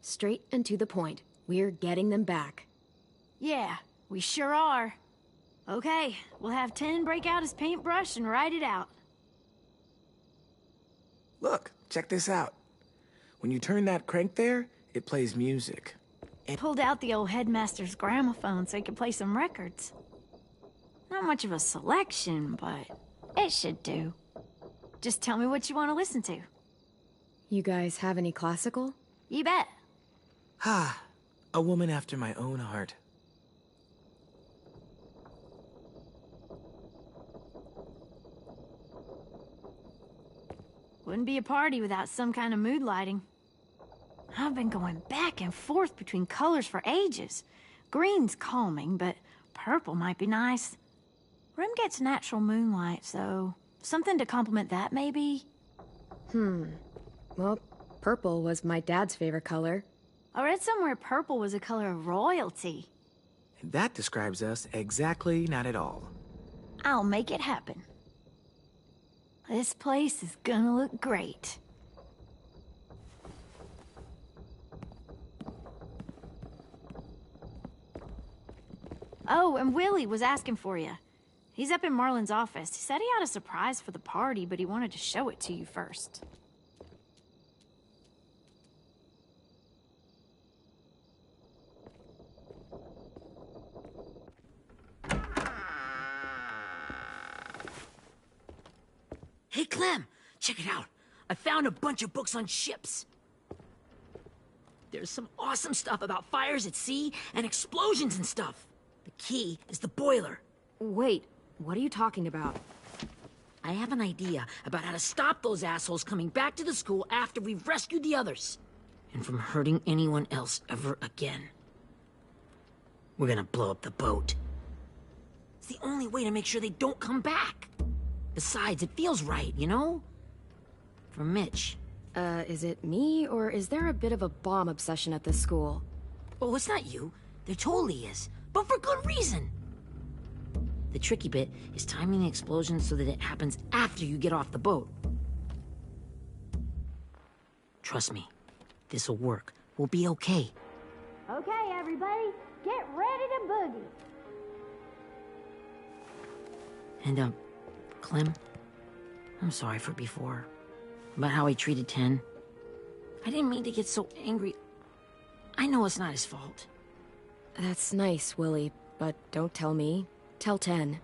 Straight and to the point. We're getting them back. Yeah, we sure are. Okay, we'll have 10 break out his paintbrush and write it out. Look, check this out. When you turn that crank there, it plays music. Pulled out the old headmaster's gramophone so he could play some records. Not much of a selection, but it should do. Just tell me what you want to listen to. You guys have any classical? You bet. Ah, a woman after my own heart. Wouldn't be a party without some kind of mood lighting. I've been going back and forth between colors for ages. Green's calming, but purple might be nice. Room gets natural moonlight, so something to complement that, maybe? Well, purple was my dad's favorite color. I read somewhere purple was a color of royalty. And that describes us exactly not at all. I'll make it happen. This place is gonna look great. Oh, and Willie was asking for you. He's up in Marlin's office. He said he had a surprise for the party, but he wanted to show it to you first. Hey, Clem, check it out. I found a bunch of books on ships. There's some awesome stuff about fires at sea and explosions and stuff. The key is the boiler. Wait, what are you talking about? I have an idea about how to stop those assholes coming back to the school after we've rescued the others. And from hurting anyone else ever again. We're gonna blow up the boat. It's the only way to make sure they don't come back. Besides, it feels right, you know? For Mitch. Is it me, or is there a bit of a bomb obsession at this school? Oh, it's not you. There totally is. But for good reason. The tricky bit is timing the explosion so that it happens after you get off the boat. Trust me, this'll work. We'll be okay. Okay, everybody, get ready to boogie. And, Clem, I'm sorry for before. About how he treated Ten. I didn't mean to get so angry. I know it's not his fault. That's nice, Willie, but don't tell me. Tell 10.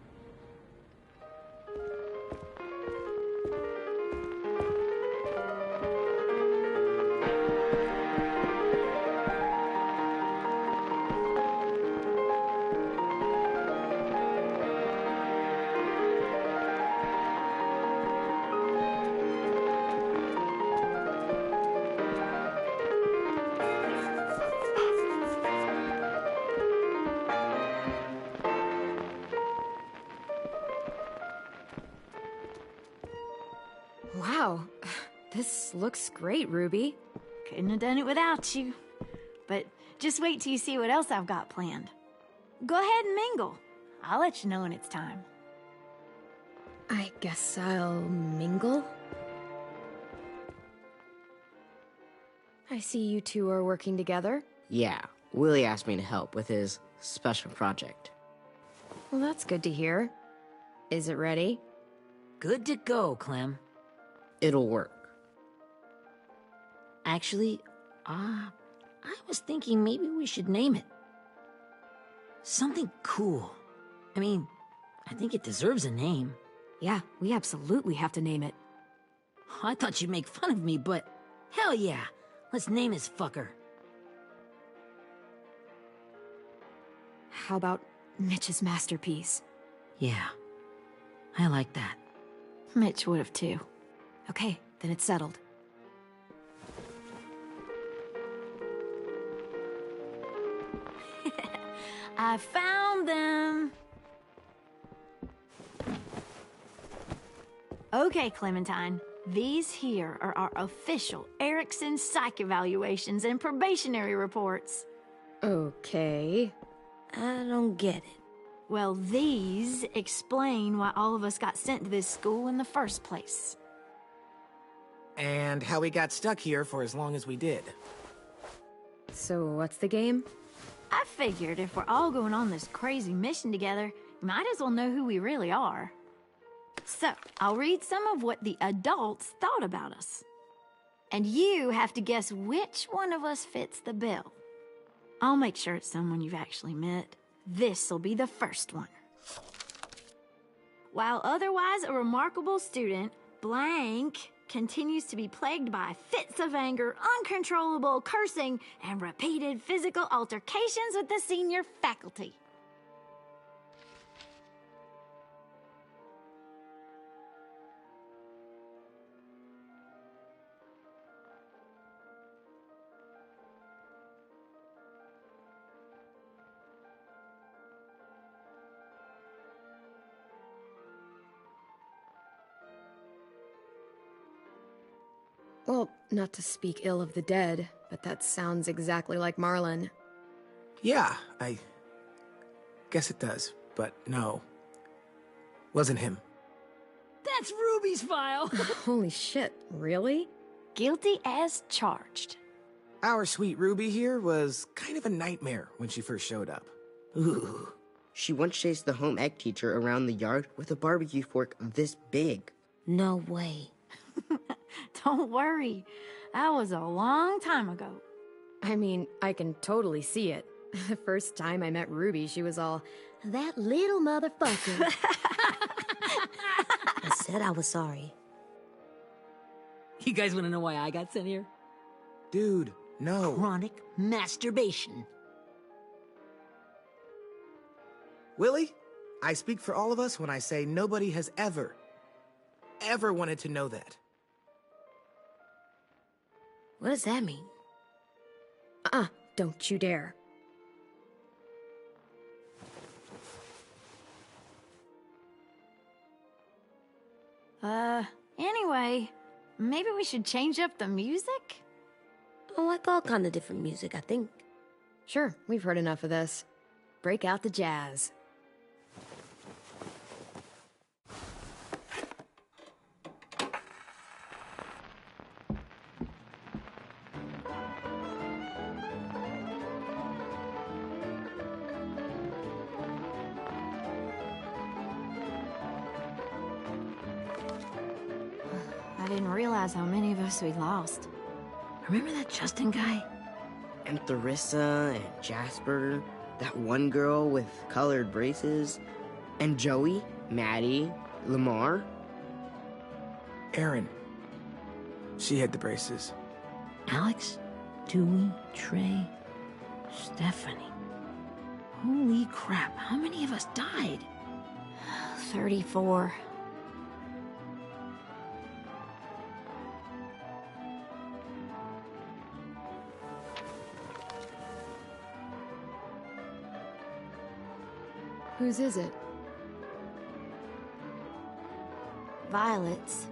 Wow, this looks great, Ruby. Couldn't have done it without you. But just wait till you see what else I've got planned. Go ahead and mingle. I'll let you know when it's time. I guess I'll mingle? I see you two are working together. Yeah, Willie asked me to help with his special project. Well, that's good to hear. Is it ready? Good to go, Clem. It'll work. Actually, I was thinking maybe we should name it. Something cool. I mean, I think it deserves a name. Yeah, we absolutely have to name it. I thought you'd make fun of me, but hell yeah. Let's name this fucker. How about Mitch's masterpiece? Yeah, I like that. Mitch would have too. Okay, then it's settled. I found them! Okay, Clementine. These here are our official Erickson psych evaluations and probationary reports. Okay. I don't get it. Well, these explain why all of us got sent to this school in the first place. And how we got stuck here for as long as we did. So what's the game? I figured if we're all going on this crazy mission together, we might as well know who we really are. So, I'll read some of what the adults thought about us. And you have to guess which one of us fits the bill. I'll make sure it's someone you've actually met. This'll be the first one. While otherwise a remarkable student, blank continues to be plagued by fits of anger, uncontrollable cursing, and repeated physical altercations with the senior faculty. Well, not to speak ill of the dead, but that sounds exactly like Marlon. Yeah, I guess it does, but no. Wasn't him. That's Ruby's file! Holy shit, really? Guilty as charged. Our sweet Ruby here was kind of a nightmare when she first showed up. Ooh. She once chased the home ec teacher around the yard with a barbecue fork this big. No way. Don't worry. That was a long time ago. I mean, I can totally see it. The first time I met Ruby, she was all, "That little motherfucker." I said I was sorry. You guys want to know why I got sent here? Dude, no. Chronic masturbation. Willie, I speak for all of us when I say nobody has ever wanted to know that. What does that mean? Don't you dare. Anyway, maybe we should change up the music? I like all kind of different music, I think. Sure, we've heard enough of this. Break out the jazz. I didn't realize how many of us we lost. Remember that Justin guy? And Theresa and Jasper, that one girl with colored braces, and Joey, Maddie, Lamar. Erin. She had the braces. Alex, Dewey, Trey, Stephanie. Holy crap, how many of us died? 34. Whose is it? Violet's.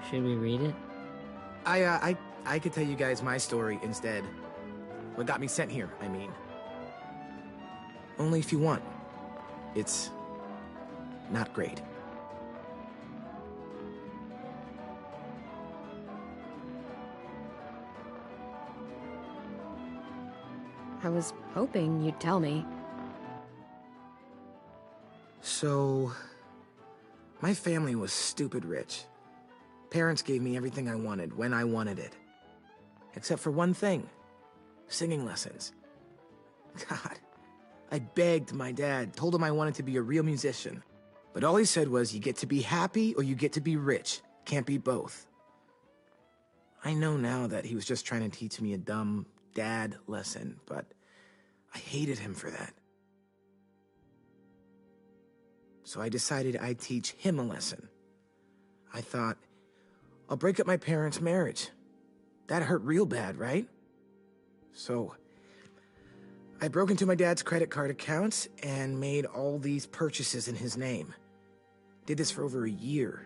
Should we read it? I could tell you guys my story instead. What got me sent here, I mean. Only if you want. It's not great. I was hoping you'd tell me. So, my family was stupid rich. Parents gave me everything I wanted when I wanted it. Except for one thing. Singing lessons. God, I begged my dad, told him I wanted to be a real musician. But all he said was, you get to be happy or you get to be rich. Can't be both. I know now that he was just trying to teach me a dumb dad lesson, but I hated him for that. So I decided I'd teach him a lesson. I thought, I'll break up my parents' marriage. That hurt real bad, right? So I broke into my dad's credit card accounts and made all these purchases in his name. Did this for over a year.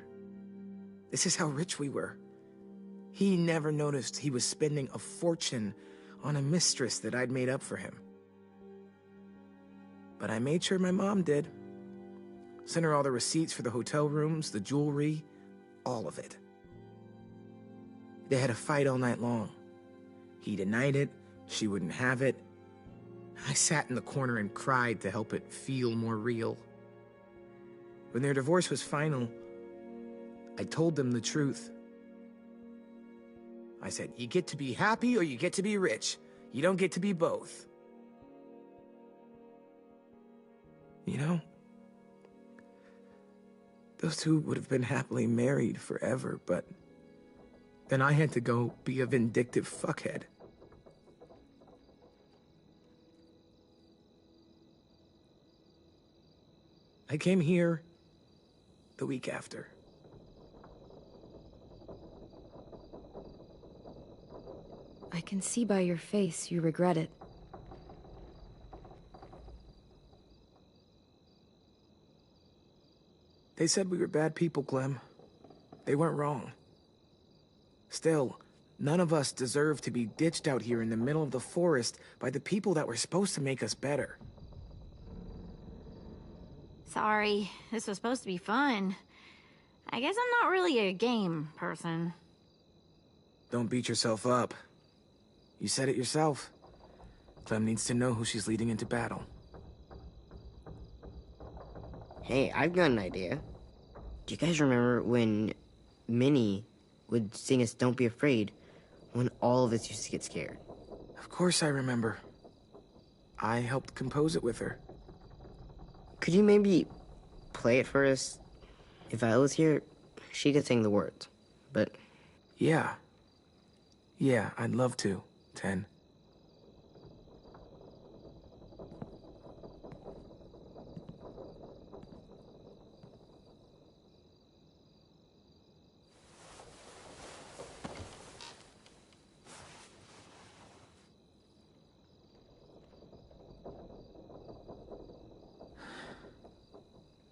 This is how rich we were. He never noticed he was spending a fortune on a mistress that I'd made up for him. But I made sure my mom did. Sent her all the receipts for the hotel rooms, the jewelry, all of it. They had a fight all night long. He denied it, she wouldn't have it. I sat in the corner and cried to help it feel more real. When their divorce was final, I told them the truth. I said, you get to be happy or you get to be rich. You don't get to be both. You know, those two would have been happily married forever, but then I had to go be a vindictive fuckhead. I came here the week after. I can see by your face you regret it. They said we were bad people, Clem. They weren't wrong. Still, none of us deserve to be ditched out here in the middle of the forest by the people that were supposed to make us better. Sorry, this was supposed to be fun. I guess I'm not really a game person. Don't beat yourself up. You said it yourself. Clem needs to know who she's leading into battle. Hey, I've got an idea. Do you guys remember when Minnie would sing us Don't Be Afraid when all of us used to get scared? Of course I remember. I helped compose it with her. Could you maybe play it for us? If I was here, she could sing the words, but... Yeah. Yeah, I'd love to, Ten.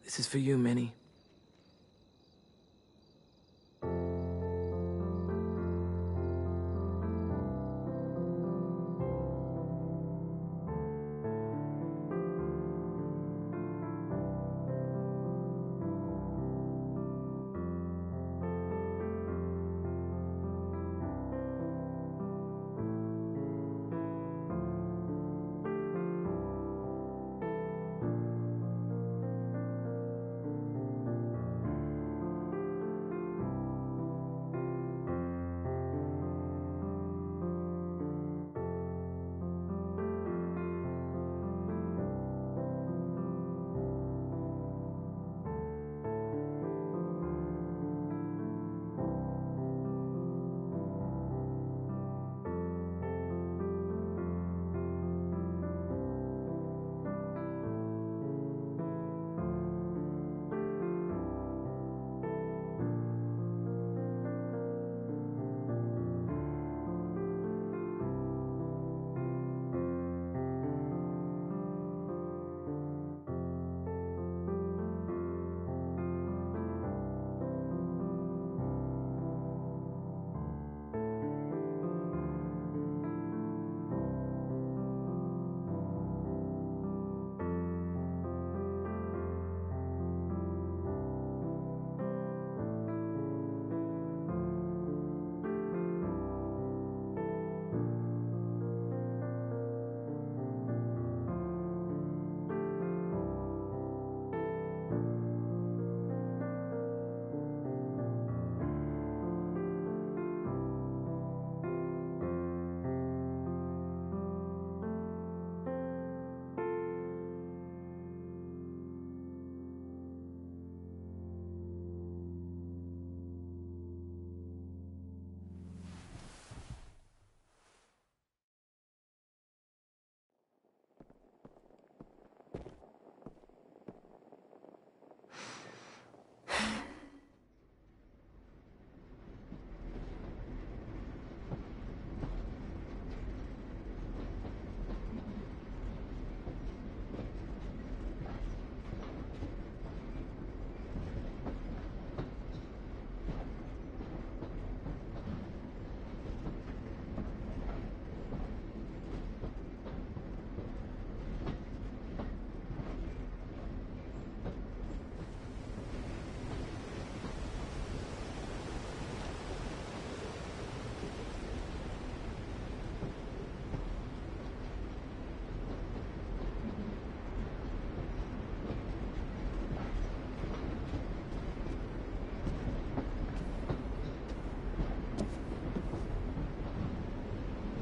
This is for you, Minnie.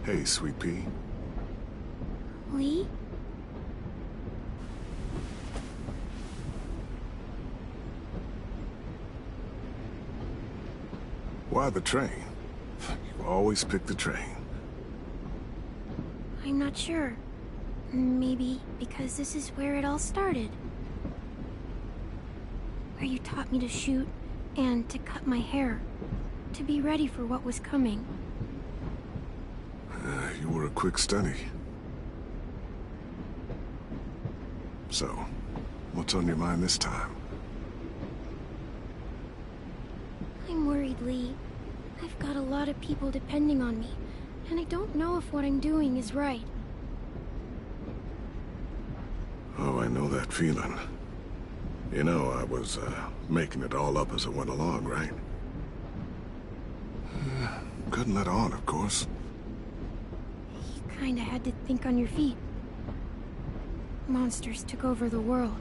Hey, Sweet Pea. Lee? Why the train? You always pick the train. I'm not sure. Maybe because this is where it all started. Where you taught me to shoot and to cut my hair. To be ready for what was coming. You were a quick study. So, what's on your mind this time? I'm worried, Lee. I've got a lot of people depending on me, and I don't know if what I'm doing is right. Oh, I know that feeling. You know, I was, making it all up as I went along, right? Couldn't let on, of course. You kinda had to think on your feet. Monsters took over the world,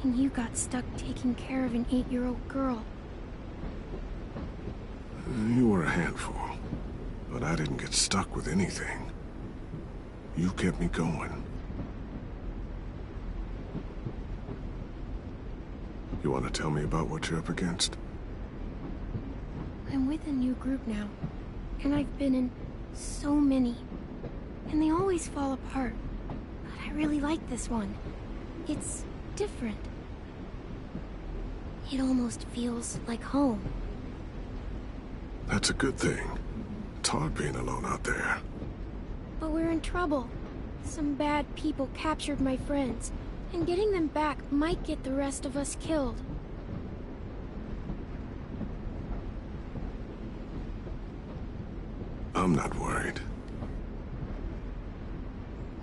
and you got stuck taking care of an 8-year-old girl. You were a handful, but I didn't get stuck with anything. You kept me going. You want to tell me about what you're up against? I'm with a new group now, and I've been in so many, and they always fall apart. But I really like this one. It's different. It almost feels like home. That's a good thing. It's hard being alone out there. But we're in trouble. Some bad people captured my friends, and getting them back might get the rest of us killed. I'm not worried.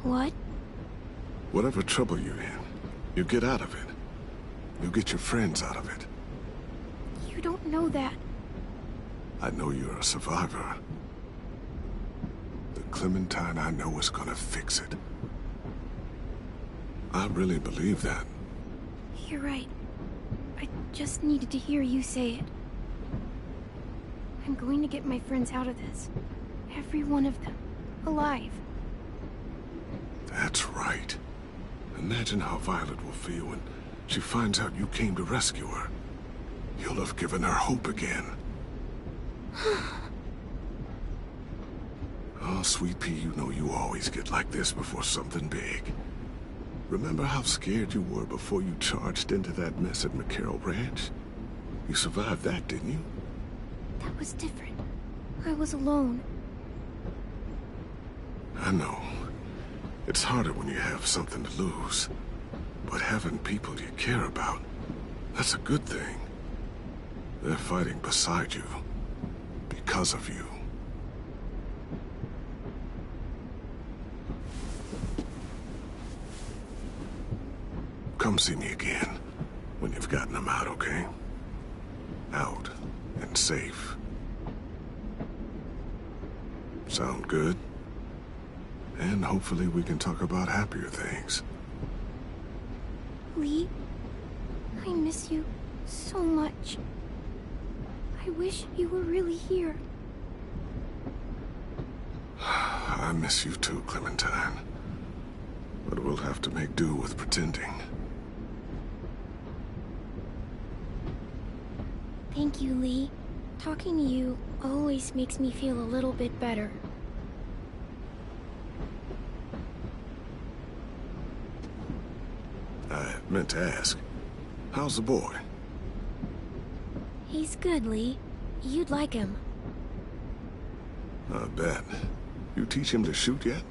What? Whatever trouble you're in, you get out of it. You get your friends out of it. You don't know that. I know you're a survivor. The Clementine I know is gonna fix it. I really believe that. You're right. I just needed to hear you say it. I'm going to get my friends out of this. Every one of them. Alive. That's right. Imagine how Violet will feel when she finds out you came to rescue her. You'll have given her hope again. Oh, Sweet Pea, you know you always get like this before something big. Remember how scared you were before you charged into that mess at McCarroll Ranch? You survived that, didn't you? That was different. I was alone. I know. It's harder when you have something to lose. But having people you care about, that's a good thing. They're fighting beside you. Because of you. Come see me again when you've gotten them out, okay? Out and safe. Sound good? And hopefully we can talk about happier things. Lee, I miss you so much. I wish you were really here. I miss you too, Clementine. But we'll have to make do with pretending. Thank you, Lee. Talking to you always makes me feel a little bit better. I meant to ask, how's the boy? He's good, Lee. You'd like him. I bet. You teach him to shoot yet?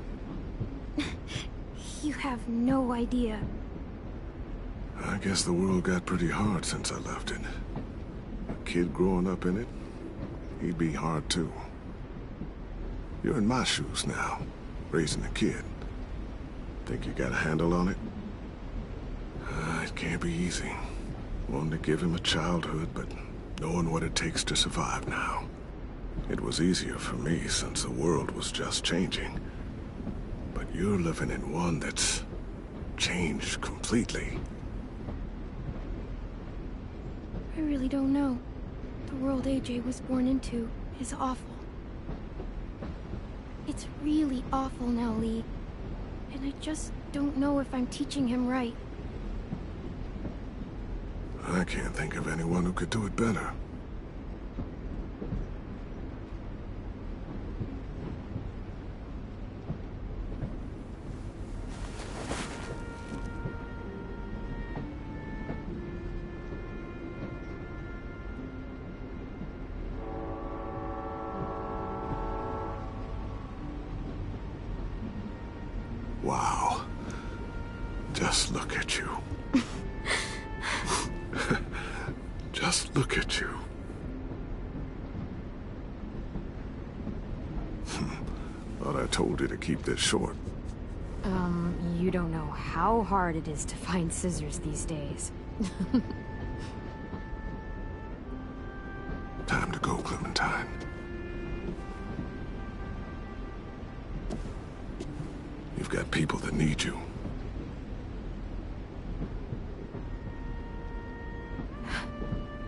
You have no idea. I guess the world got pretty hard since I left it. A kid growing up in it, he'd be hard too. You're in my shoes now, raising a kid. Think you got a handle on it? It can't be easy. Wanting to give him a childhood, but knowing what it takes to survive now. It was easier for me since the world was just changing. But you're living in one that's changed completely. I really don't know. The world AJ was born into is awful. It's really awful now, Lee. And I just don't know if I'm teaching him right. I can't think of anyone who could do it better. Wow. Just look at you. Just look at you. why I told you to keep this short. You don't know how hard it is to find scissors these days. Time to go, Clementine. You've got people that need you.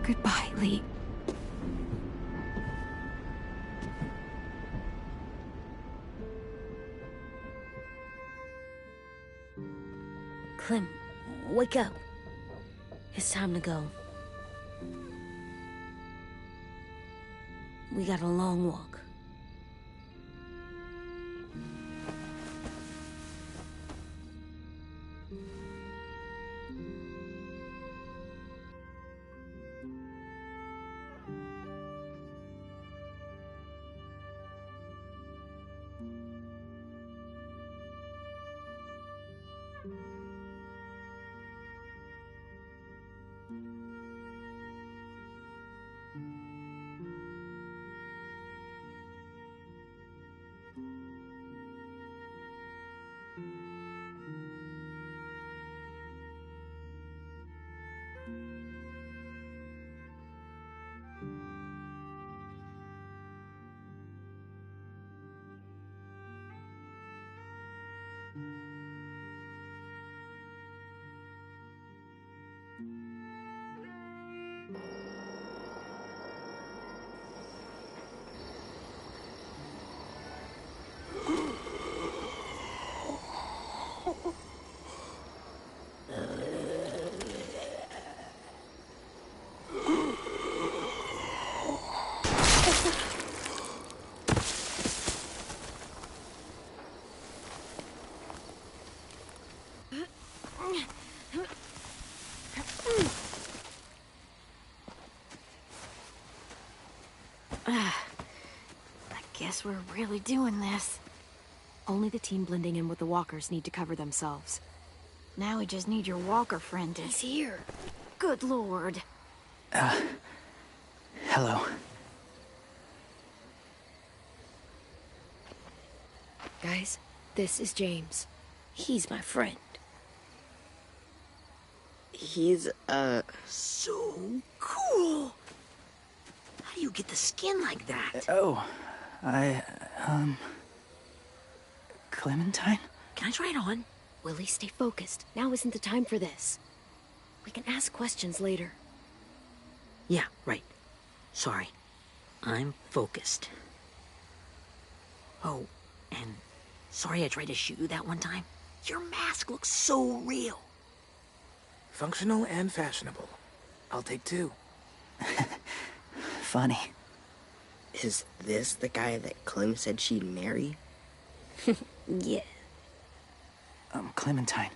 Goodbye, Lee. Clem, wake up. It's time to go. We got a long walk. I guess we're really doing this. Only the team blending in with the walkers need to cover themselves. Now we just need your walker friend to... He's here. Good lord. Hello. Guys, this is James. He's my friend. He's, So cool! How do you get the skin like that? Oh, Clementine? Can I try it on? Willie, stay focused. Now isn't the time for this. We can ask questions later. Yeah, right. Sorry. I'm focused. Oh, and sorry I tried to shoot you that one time. Your mask looks so real. Functional and fashionable. I'll take two. Funny. is this the guy that Clem said she'd marry? Yeah. Clementine,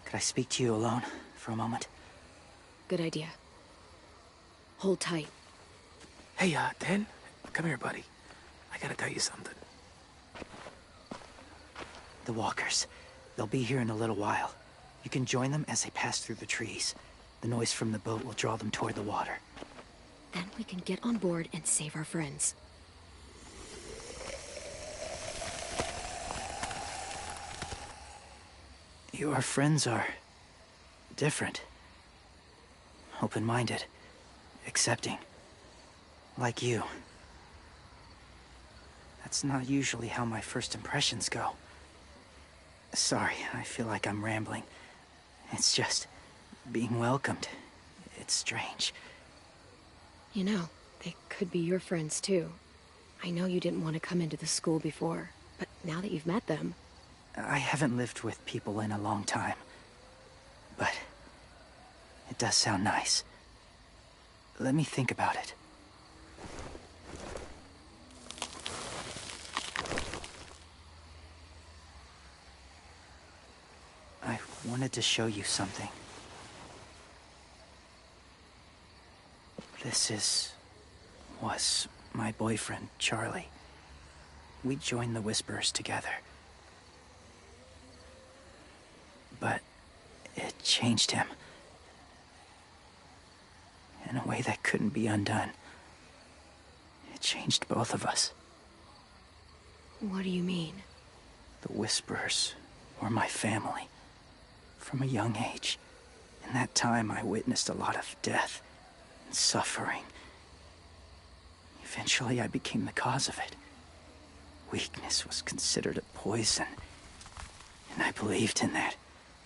could I speak to you alone for a moment? Good idea. Hold tight. Hey, Dan, come here, buddy. I gotta tell you something. The walkers. They'll be here in a little while. You can join them as they pass through the trees. The noise from the boat will draw them toward the water. Then we can get on board and save our friends. Your friends are... different. Open-minded. Accepting. Like you. That's not usually how my first impressions go. Sorry, I feel like I'm rambling. It's just... being welcomed. It's strange. You know, they could be your friends too. I know you didn't want to come into the school before, but now that you've met them... I haven't lived with people in a long time. But... it does sound nice. Let me think about it. I wanted to show you something. This was my boyfriend, Charlie. We joined the Whisperers together. But it changed him. In a way that couldn't be undone. It changed both of us. What do you mean? The Whisperers were my family. From a young age. In that time, I witnessed a lot of death and suffering. Eventually, I became the cause of it. Weakness was considered a poison. And I believed in that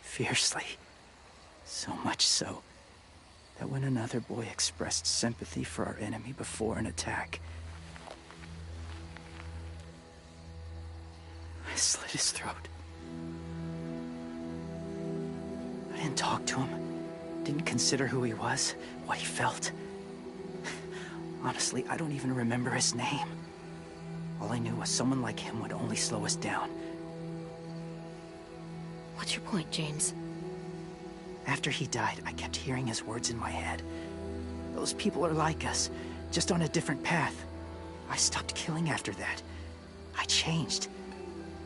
fiercely. So much so that when another boy expressed sympathy for our enemy before an attack, I slit his throat. I didn't talk to him. Didn't consider who he was, what he felt. Honestly, I don't even remember his name. All I knew was someone like him would only slow us down. What's your point, James? After he died, I kept hearing his words in my head. Those people are like us, just on a different path. I stopped killing after that. I changed.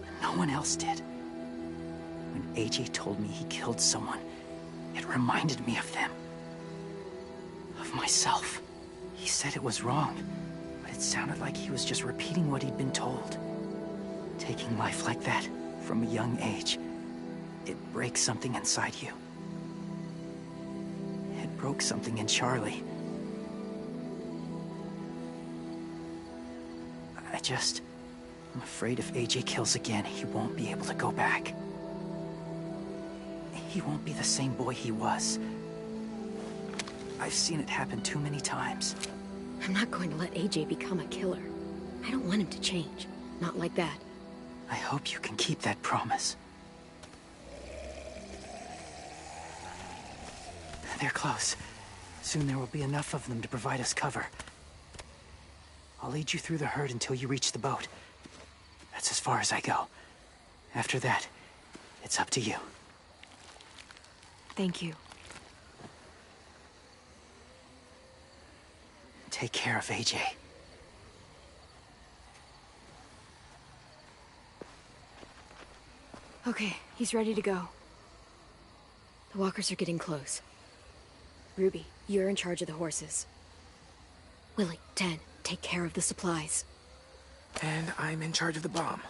But no one else did. When AJ told me he killed someone, it reminded me of them. Of myself. He said it was wrong, but it sounded like he was just repeating what he'd been told. Taking life like that, from a young age, it breaks something inside you. It broke something in Charlie. I'm afraid if AJ kills again, he won't be able to go back. He won't be the same boy he was. I've seen it happen too many times. I'm not going to let AJ become a killer. I don't want him to change. Not like that. I hope you can keep that promise. They're close. Soon there will be enough of them to provide us cover. I'll lead you through the herd until you reach the boat. That's as far as I go. After that, it's up to you. Thank you. Take care of AJ. Okay, he's ready to go. The walkers are getting close. Ruby, you're in charge of the horses. Willie, Dan, take care of the supplies. And I'm in charge of the bomb.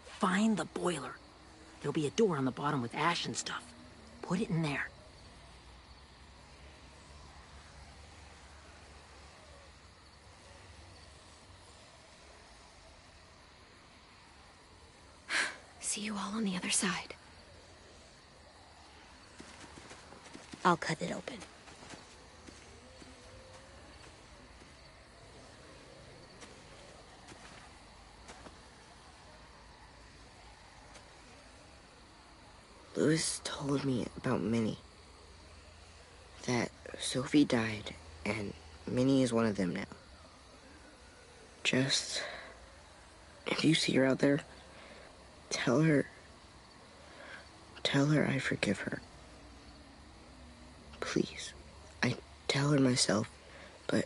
Find the boiler. There'll be a door on the bottom with ash and stuff. Put it in there. See you all on the other side. I'll cut it open. Louis told me about Minnie. That Sophie died, and Minnie is one of them now. Just... if you see her out there, tell her I forgive her. Please. I tell her myself, but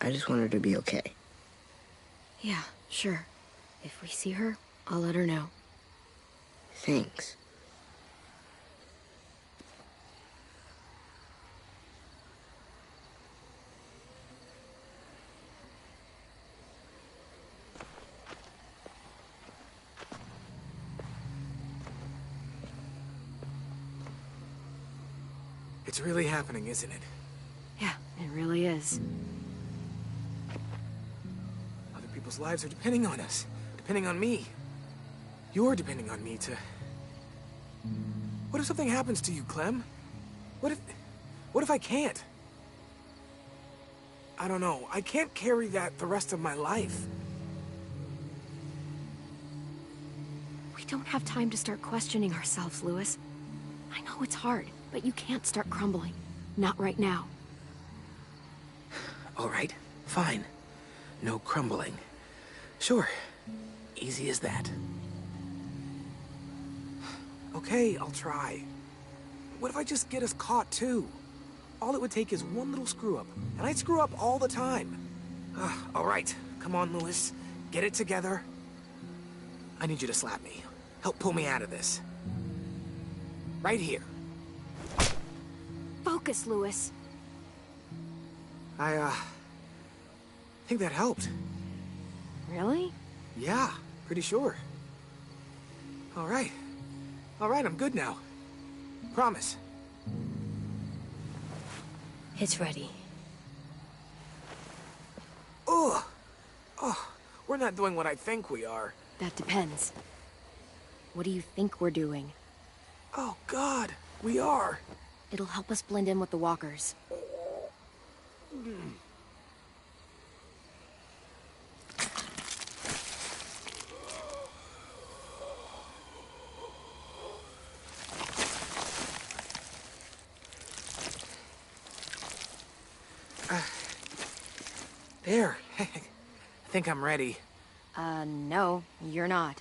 I just want her to be okay. Yeah, sure. If we see her, I'll let her know. Thanks. It's really happening, isn't it? Yeah, it really is. Other people's lives are depending on us. Depending on me. You're depending on me to... What if something happens to you, Clem? What if I can't? I don't know. I can't carry that the rest of my life. We don't have time to start questioning ourselves, Louis. I know it's hard, but you can't start crumbling. Not right now. All right, fine. No crumbling. Sure. Easy as that. Okay, I'll try. What if I just get us caught, too? All it would take is one little screw-up, and I'd screw up all the time. All right, come on, Louis. Get it together. I need you to slap me. Help pull me out of this. Right here. Focus, Louis. I think that helped. Really? Yeah, pretty sure. All right. All right, I'm good now. Promise. It's ready. Ugh. Oh, we're not doing what I think we are. That depends. What do you think we're doing? Oh, God, we are. It'll help us blend in with the walkers. There. I think I'm ready. No, you're not.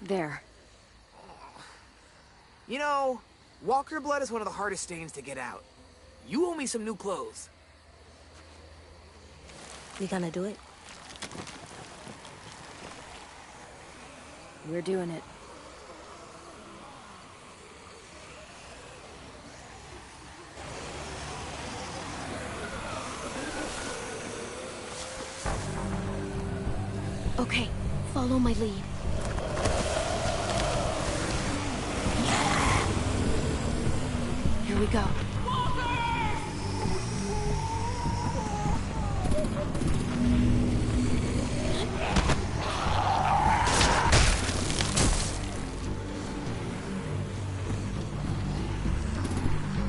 There. You know, walker blood is one of the hardest stains to get out. You owe me some new clothes. We gonna do it? We're doing it. Okay, follow my lead. Here we go.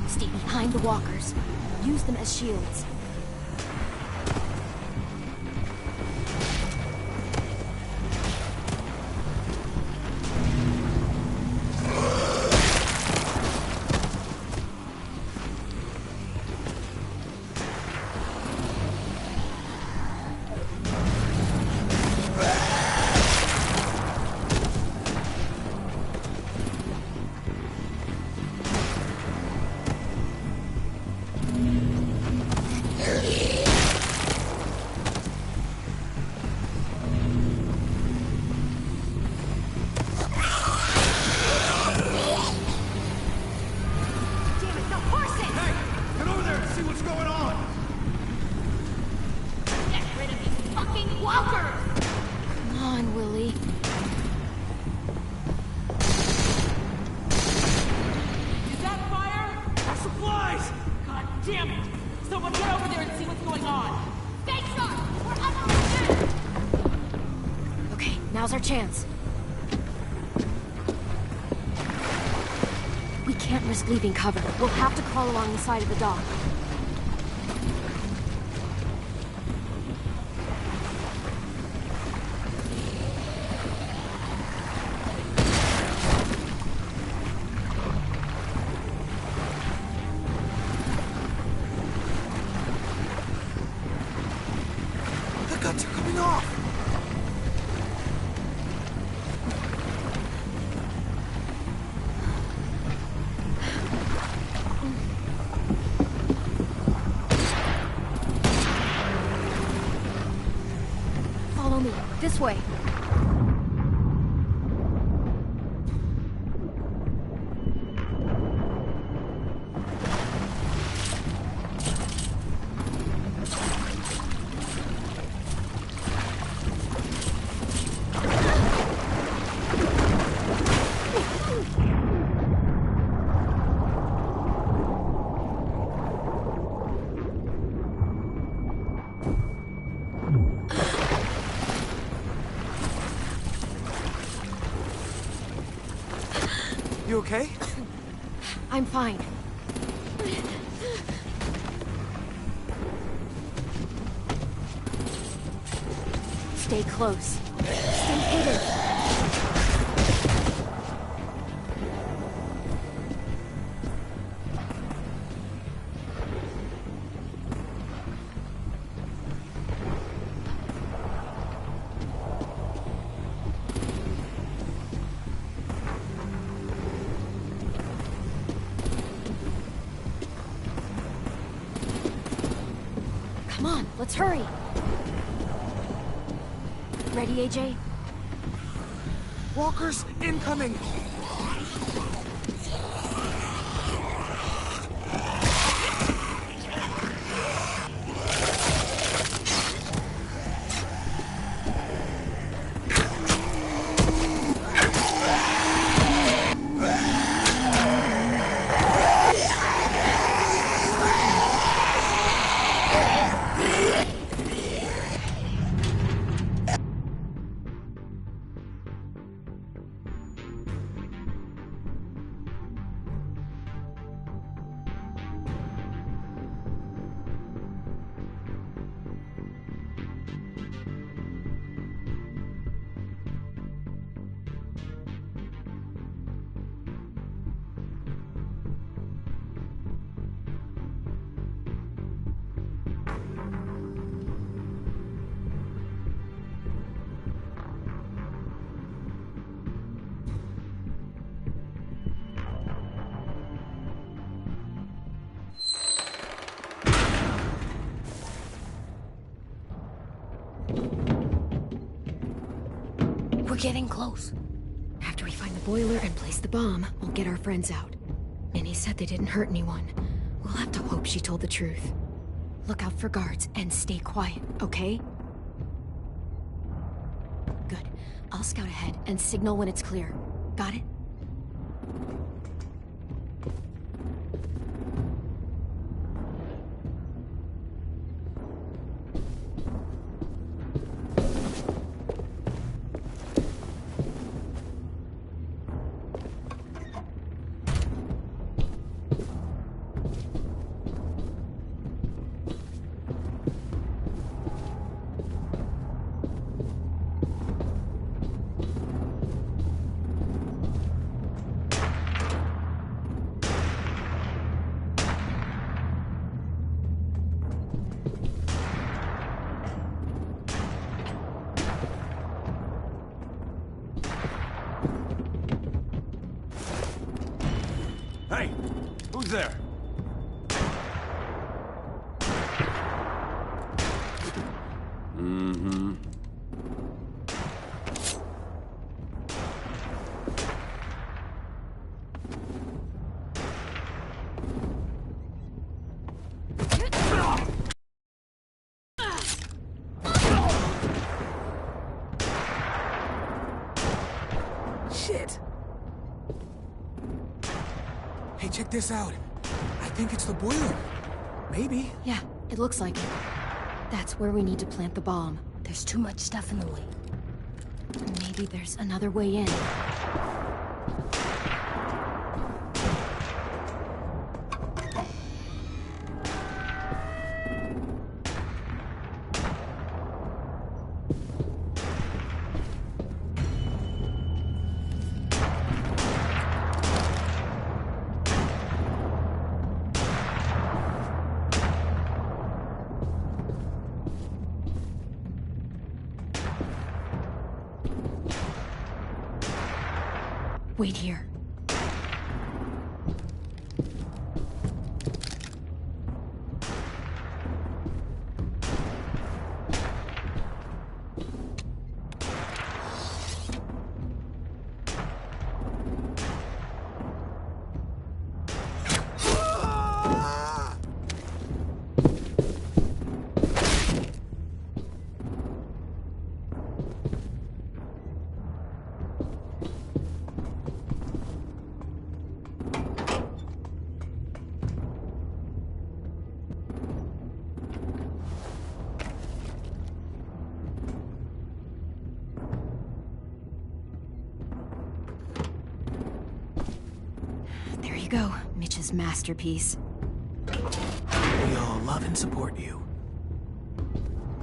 Stay behind the walkers. Use them as shields. Now's our chance. We can't risk leaving cover. We'll have to crawl along the side of the dock. The guts are coming off! This way. You okay? I'm fine. Stay close. Stay hidden. Come on, let's hurry. Ready, AJ? Walkers incoming! We're getting close. After we find the boiler and place the bomb, we'll get our friends out. Minnie said they didn't hurt anyone. We'll have to hope she told the truth. Look out for guards and stay quiet, okay? Good. I'll scout ahead and signal when it's clear. Got it? Hey, who's there? Mm-hmm. Shit! Hey, check this out. I think it's the boiler. Maybe. Yeah, it looks like it. That's where we need to plant the bomb. There's too much stuff in the way. Maybe there's another way in. Wait here. There you go, Mitch's masterpiece. We all love and support you.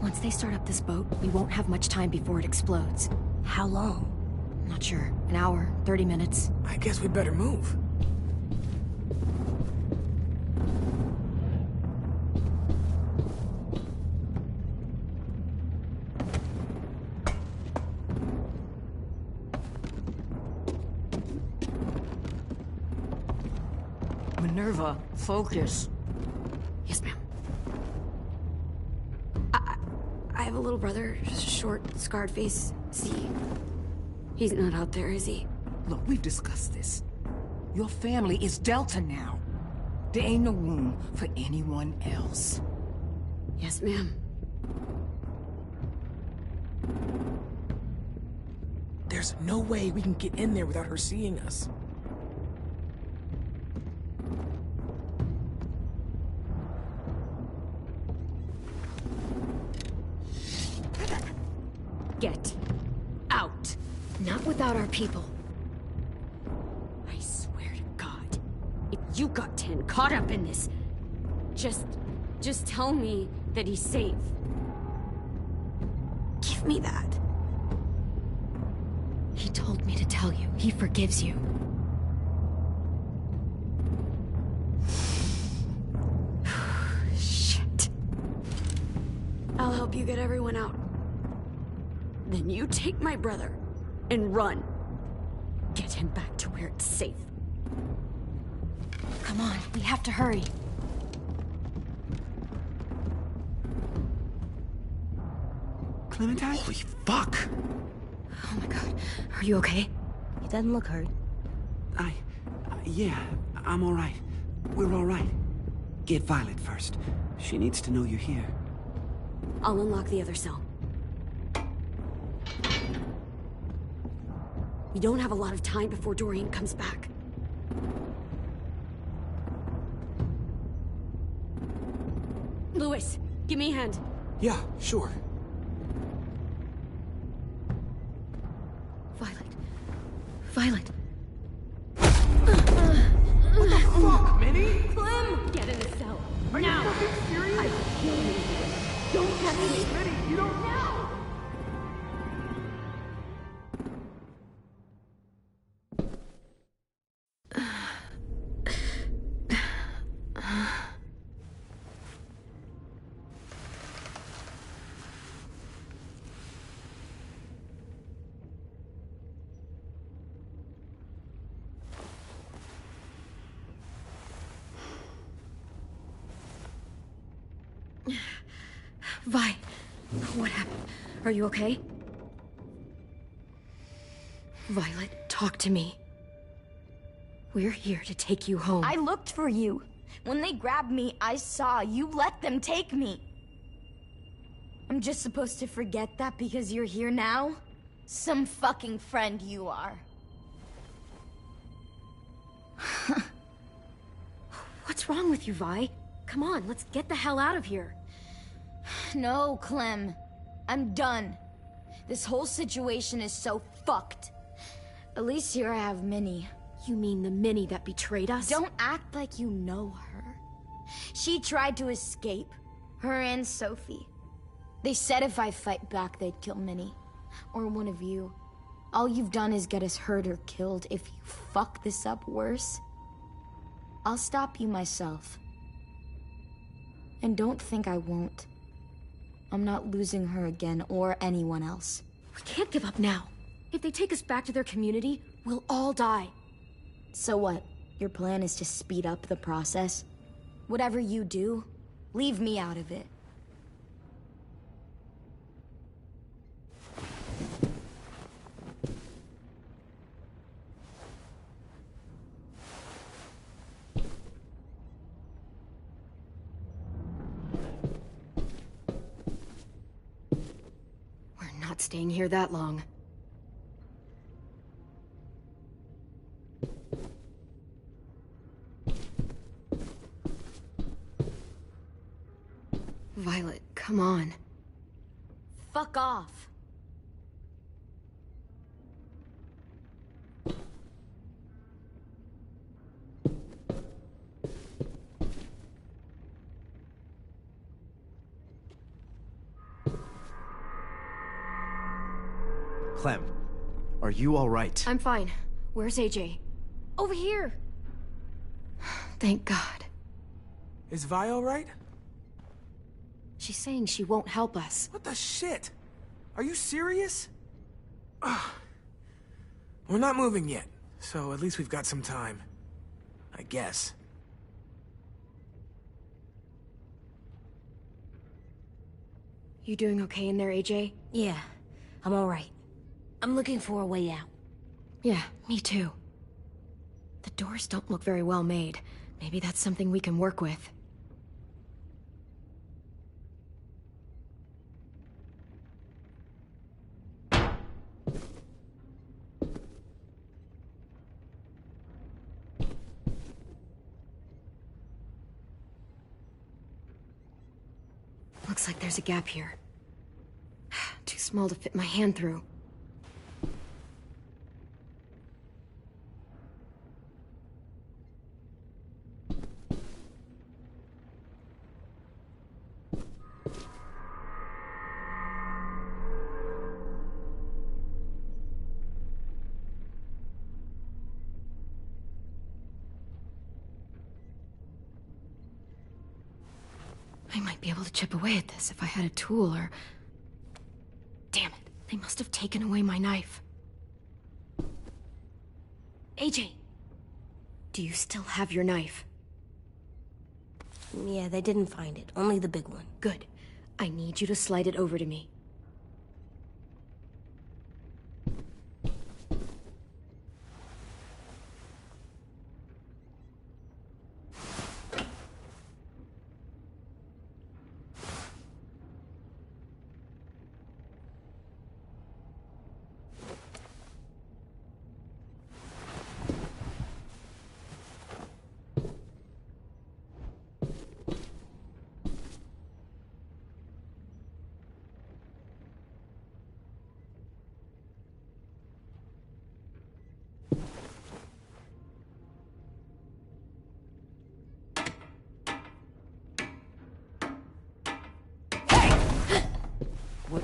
Once they start up this boat, we won't have much time before it explodes. How long? Not sure. An hour, 30 minutes. I guess we'd better move. Minerva, focus. Yes, ma'am. I have a little brother, short, scarred face. See, he's not out there, is he? Look, we've discussed this. Your family is Delta now. There ain't no room for anyone else. Yes, ma'am. There's no way we can get in there without her seeing us. Get out. Not without our people. I swear to God, if you got 10 caught up in this, just tell me that he's safe. Give me that. He told me to tell you. He forgives you. Shit. I'll help you get everyone out. Then you take my brother and run. Get him back to where it's safe. Come on, we have to hurry. Clementine? Holy fuck! Oh my god. Are you okay? He doesn't look hurt. Yeah, I'm all right. We're all right. Get Violet first. She needs to know you're here. I'll unlock the other cell. We don't have a lot of time before Dorian comes back. Louis, give me a hand. Yeah, sure. Violet. What the fuck, Minnie? Clem! Get in the cell. Are now. you fucking serious? I will kill you. Don't touch me. Minnie, you don't know. Vi, what happened? Are you okay? Violet, talk to me. We're here to take you home. I looked for you. When they grabbed me, I saw you let them take me. I'm just supposed to forget that because you're here now? Some fucking friend you are. What's wrong with you, Vi? Come on, let's get the hell out of here. No, Clem. I'm done. This whole situation is so fucked. At least here I have Minnie. You mean the Minnie that betrayed us? Don't act like you know her. She tried to escape. Her and Sophie. They said if I fight back, they'd kill Minnie. Or one of you. All you've done is get us hurt or killed. If you fuck this up worse, I'll stop you myself. And don't think I won't. I'm not losing her again, or anyone else. We can't give up now. If they take us back to their community, we'll all die. So what? Your plan is to speed up the process? Whatever you do, leave me out of it. We're not staying here that long. Violet, come on. Fuck off. Clem, are you all right? I'm fine. Where's AJ? Over here. Thank God. Is Vi all right? She's saying she won't help us. What the shit? Are you serious? Ugh. We're not moving yet, so at least we've got some time. I guess. You doing okay in there, AJ? Yeah, I'm all right. I'm looking for a way out. Yeah, me too. The doors don't look very well made. Maybe that's something we can work with. Looks like there's a gap here. Too small to fit my hand through. I might be able to chip away at this if I had a tool or... Damn it, they must have taken away my knife. AJ, do you still have your knife? Yeah, they didn't find it. Only the big one. Good. I need you to slide it over to me.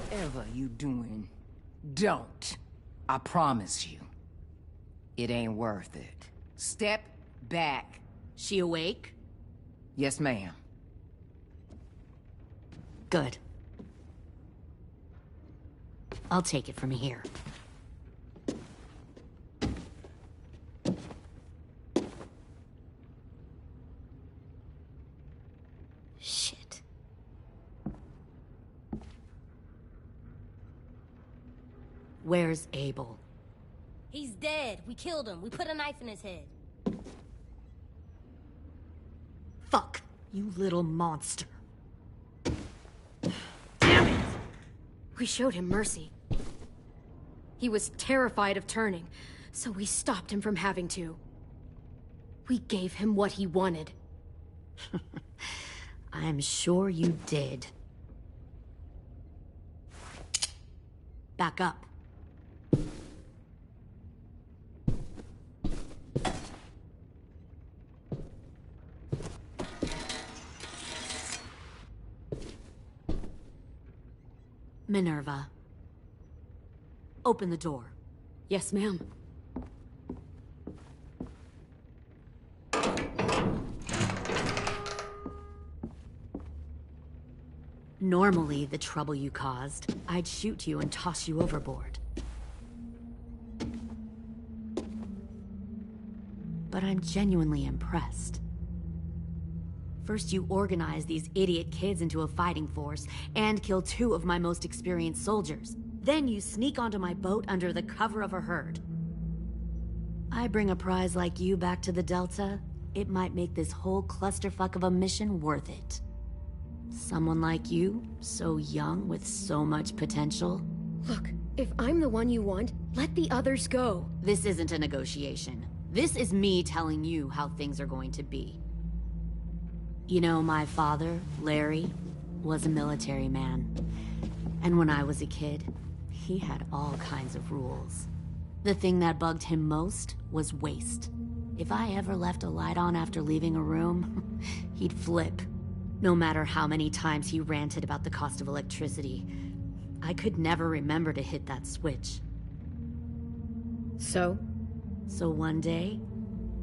Whatever you doing, don't. I promise you. It ain't worth it. Step back. She awake? Yes, ma'am. Good. I'll take it from here. Shit. Where's Abel? He's dead. We killed him. We put a knife in his head. Fuck, you little monster. Damn it! We showed him mercy. He was terrified of turning, so we stopped him from having to. We gave him what he wanted. I'm sure you did. Back up. Minerva. Open the door. Yes, ma'am. Normally, the trouble you caused, I'd shoot you and toss you overboard. But I'm genuinely impressed. First, you organize these idiot kids into a fighting force and kill 2 of my most experienced soldiers. Then you sneak onto my boat under the cover of a herd. I bring a prize like you back to the Delta, it might make this whole clusterfuck of a mission worth it. Someone like you, so young with so much potential. Look, if I'm the one you want, let the others go. This isn't a negotiation. This is me telling you how things are going to be. You know, my father, Larry, was a military man. And when I was a kid, he had all kinds of rules. The thing that bugged him most was waste. If I ever left a light on after leaving a room, he'd flip. No matter how many times he ranted about the cost of electricity, I could never remember to hit that switch. So one day,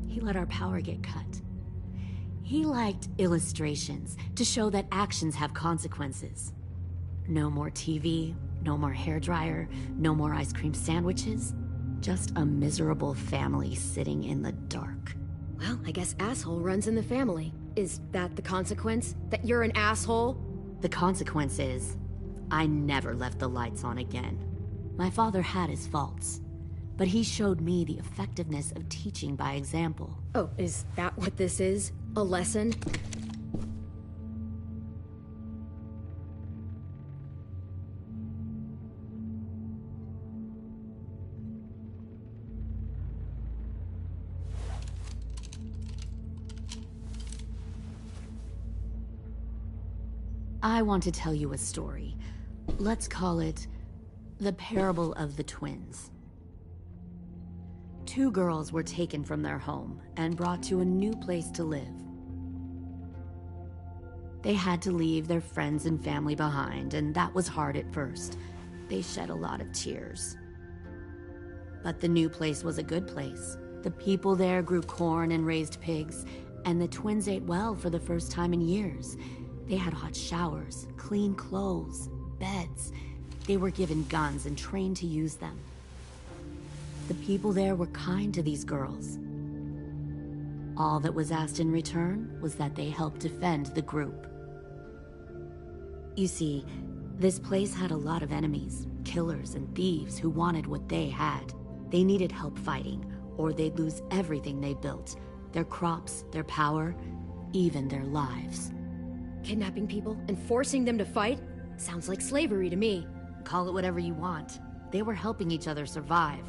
he let our power get cut. He liked illustrations to show that actions have consequences. No more TV, no more hairdryer, no more ice cream sandwiches. Just a miserable family sitting in the dark. Well, I guess asshole runs in the family. Is that the consequence? That you're an asshole? The consequence is, I never left the lights on again. My father had his faults, but he showed me the effectiveness of teaching by example. Oh, is that what this is? A lesson? I want to tell you a story. Let's call it The Parable of the Twins. 2 girls were taken from their home and brought to a new place to live. They had to leave their friends and family behind, and that was hard at first. They shed a lot of tears. But the new place was a good place. The people there grew corn and raised pigs, and the twins ate well for the first time in years. They had hot showers, clean clothes, beds. They were given guns and trained to use them. The people there were kind to these girls. All that was asked in return was that they help defend the group. You see, this place had a lot of enemies, killers and thieves who wanted what they had. They needed help fighting, or they'd lose everything they built. Their crops, their power, even their lives. Kidnapping people and forcing them to fight? Sounds like slavery to me. Call it whatever you want. They were helping each other survive.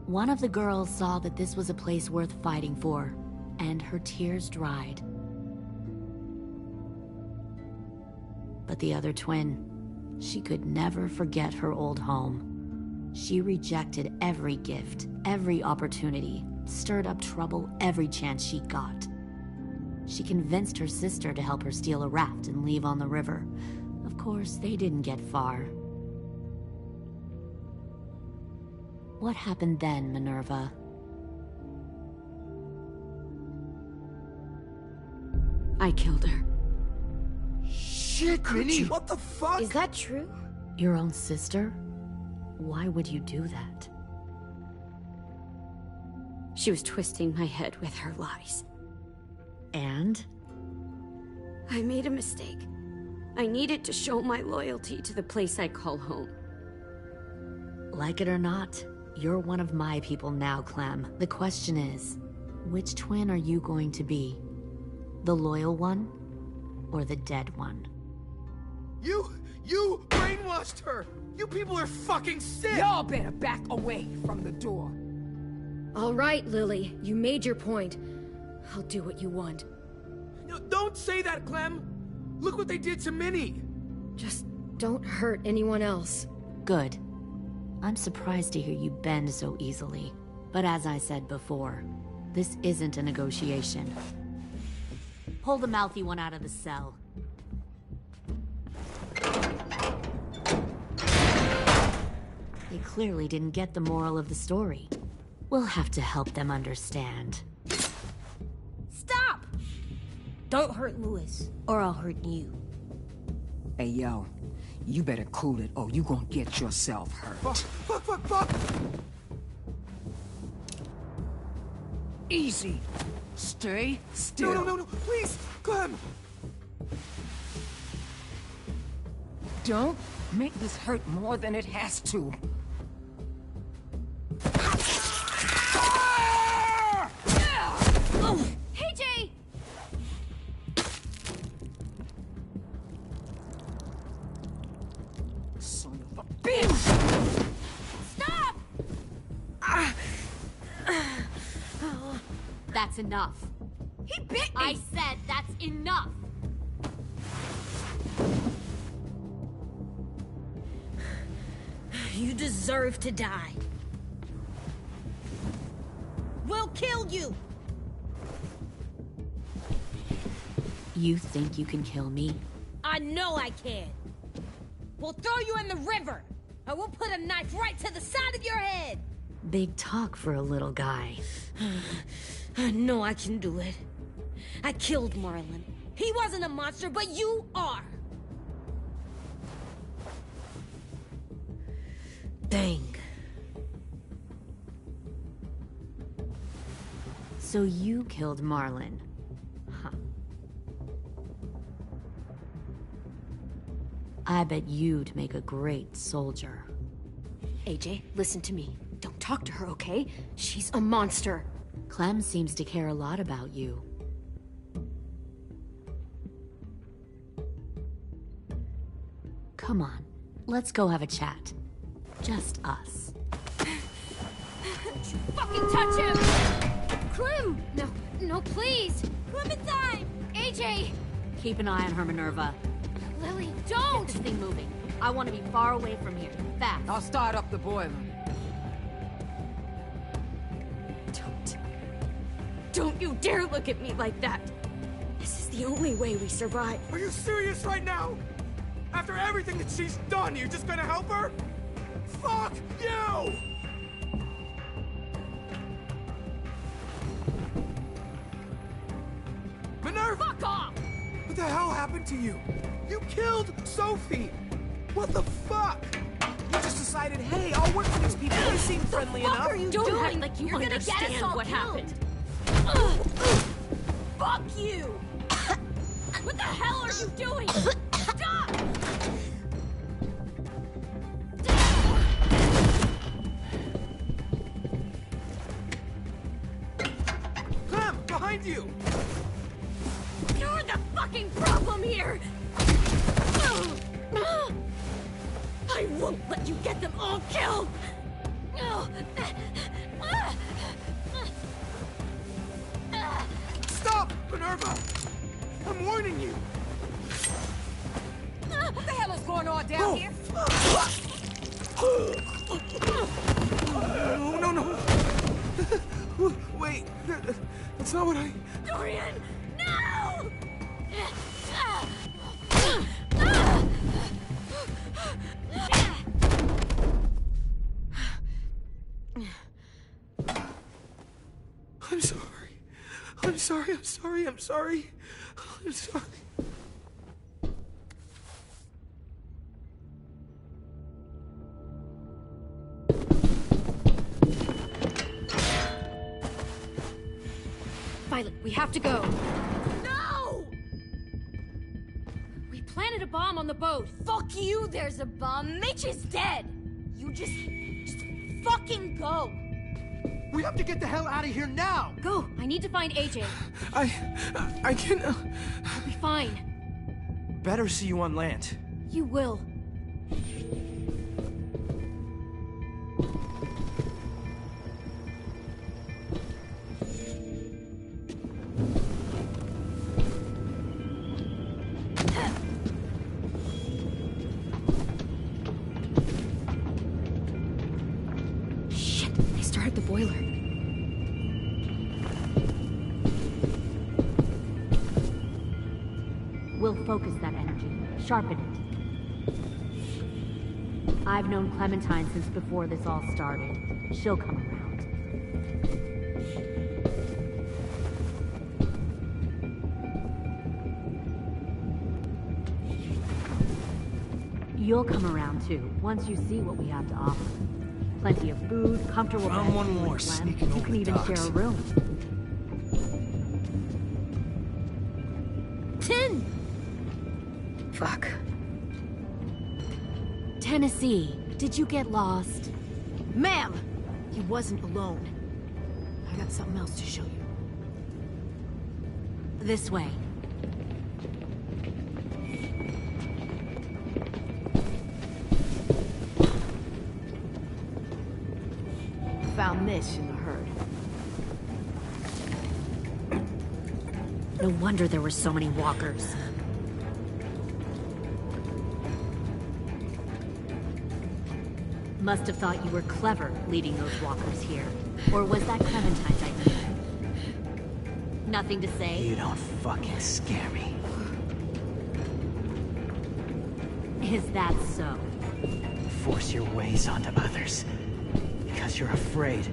One of the girls saw that this was a place worth fighting for, and her tears dried. But the other twin, she could never forget her old home. She rejected every gift, every opportunity, stirred up trouble every chance she got. She convinced her sister to help her steal a raft and leave on the river. Of Of course, they didn't get far. What happened then, Minerva? I killed her. Shit, Minnie! What the fuck? Is that true? Your own sister? Why would you do that? She was twisting my head with her lies. And? I made a mistake. I needed to show my loyalty to the place I call home. Like it or not, you're one of my people now, Clem. The question is, which twin are you going to be? The loyal one, or the dead one? You brainwashed her! You people are fucking sick! Y'all better back away from the door. All right, Lily. You made your point. I'll do what you want. No, don't say that, Clem! Look what they did to Minnie! Just don't hurt anyone else. Good. I'm surprised to hear you bend so easily. But as I said before, this isn't a negotiation. Pull the mouthy one out of the cell. They clearly didn't get the moral of the story. We'll have to help them understand. Stop! Don't hurt Louis, or I'll hurt you. Hey, yo. You better cool it, or you gonna get yourself hurt. Fuck! Easy. Stay still. No, please, Clem! Don't make this hurt more than it has to. Hey, Jay! Son of a bitch! Stop! That's enough. He bit me! I said that's enough! You deserve to die. We'll kill you! You think you can kill me? I know I can. We'll throw you in the river, and we'll put a knife right to the side of your head. Big talk for a little guy. I know I can do it. I killed Marlon. He wasn't a monster, but you are. Dang. So you killed Marlon. Huh. I bet you'd make a great soldier. AJ, listen to me. Don't talk to her, okay? She's a monster. Clem seems to care a lot about you. Come on, let's go have a chat. Just us. Fucking touch him! Clem! No, please! Clementine! AJ! Keep an eye on her, Minerva. Lily, don't! Get this thing moving. I want to be far away from here. Fast. I'll start up the boiler. Don't you dare look at me like that! This is the only way we survive. Are you serious right now? After everything that she's done, you're just gonna help her? Fuck you! Minerva! Fuck off! What the hell happened to you? You killed Sophie! What the fuck? You just decided, hey, I'll work with these people. They seem friendly enough. What are you Don't doing? act like you You're gonna get us understand all what killed. happened. Fuck you! What the hell are you doing? Stop! Clem, behind you! You're the fucking problem here! I won't let you get them all killed! Stop, Minerva! I'm warning you! What the hell is going on down here? No. Wait, that's not what I... Dorian, no! sorry. I'm sorry. Violet, we have to go. No! We planted a bomb on the boat. Fuck you, there's a bomb. Mitch is dead. You just fucking go. We have to get the hell out of here now! Go! I need to find AJ. I can't... I'll be fine. Better see you on land. You will. Shit, they started the boiler. We'll focus that energy, sharpen it. I've known Clementine since before this all started. She'll come around. You'll come around too, once you see what we have to offer. Plenty of food, comfortable beds. Found one more sneaking over You can the even docks. share a room. Tin! Fuck. Tennessee, did you get lost? Ma'am! He wasn't alone. I got something else to show you. This way. Found this in the herd. No wonder there were so many walkers. Must have thought you were clever leading those walkers here. Or was that Clementine's idea? Nothing to say? You don't fucking scare me. Is that so? Force your ways onto others. Because you're afraid.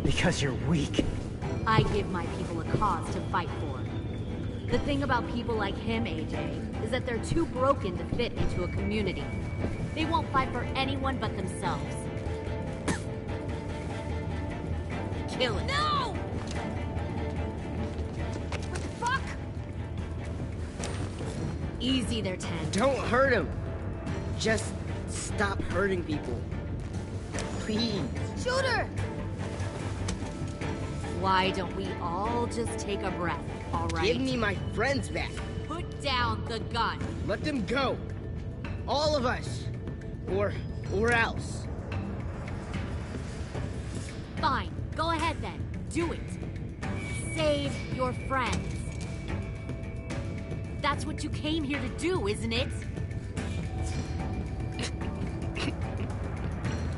Because you're weak. I give my people a cause to fight for. The thing about people like him, AJ, is that they're too broken to fit into a community. They won't fight for anyone but themselves. Kill it. No! What the fuck? Easy there, Ten. Don't hurt him. Just stop hurting people. Please. Shoot her! Why don't we all just take a breath, all right? Give me my friends back. Put down the gun. Let them go. All of us. Or else. Fine. Go ahead then. Do it. Save your friends. That's what you came here to do, isn't it?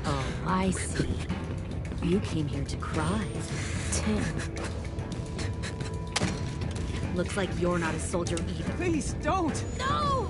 Oh, I see. You came here to cry. Tim. Looks like you're not a soldier either. Please, don't! No!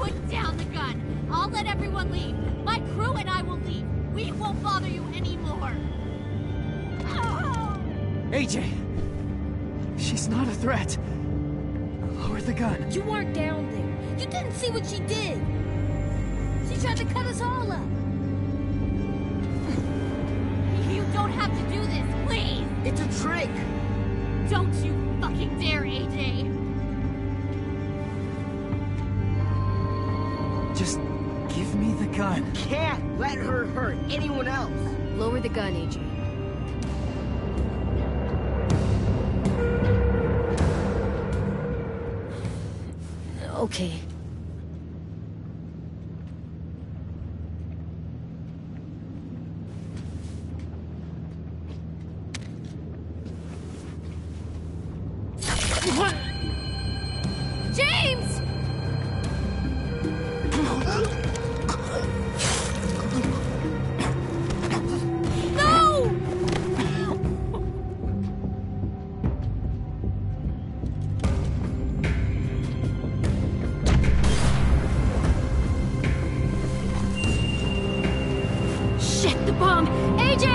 Put down the gun. I'll let everyone leave. My crew and I will leave. We won't bother you anymore. AJ! She's not a threat. Lower the gun. You weren't down there. You didn't see what she did. She tried to cut us all up. You don't have to do this, please. It's a trick. Don't you fucking dare, AJ. Just give me the gun. Can't let her hurt anyone else. Lower the gun, AJ. Okay. James! No! Shit, the bomb! AJ!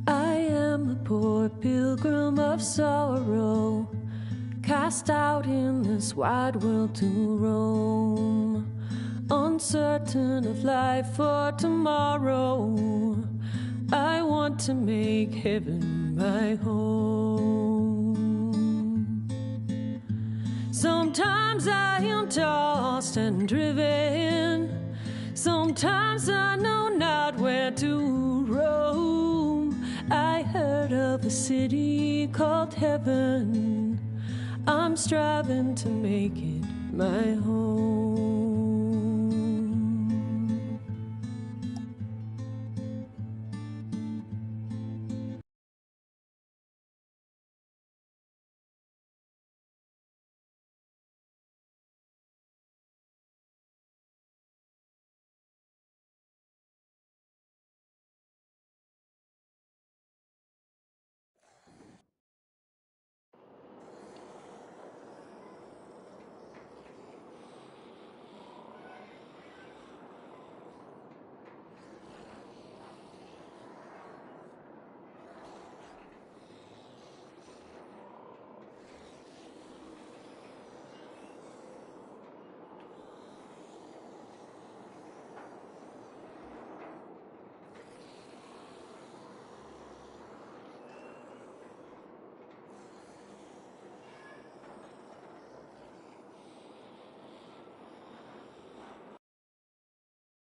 I am a poor pilgrim of sorrow, cast out in this wide world to roam, uncertain of life for tomorrow. I want to make heaven my home. Sometimes I am tossed and driven, sometimes I know not where to roam. I heard of a city called heaven. I'm striving to make it my home.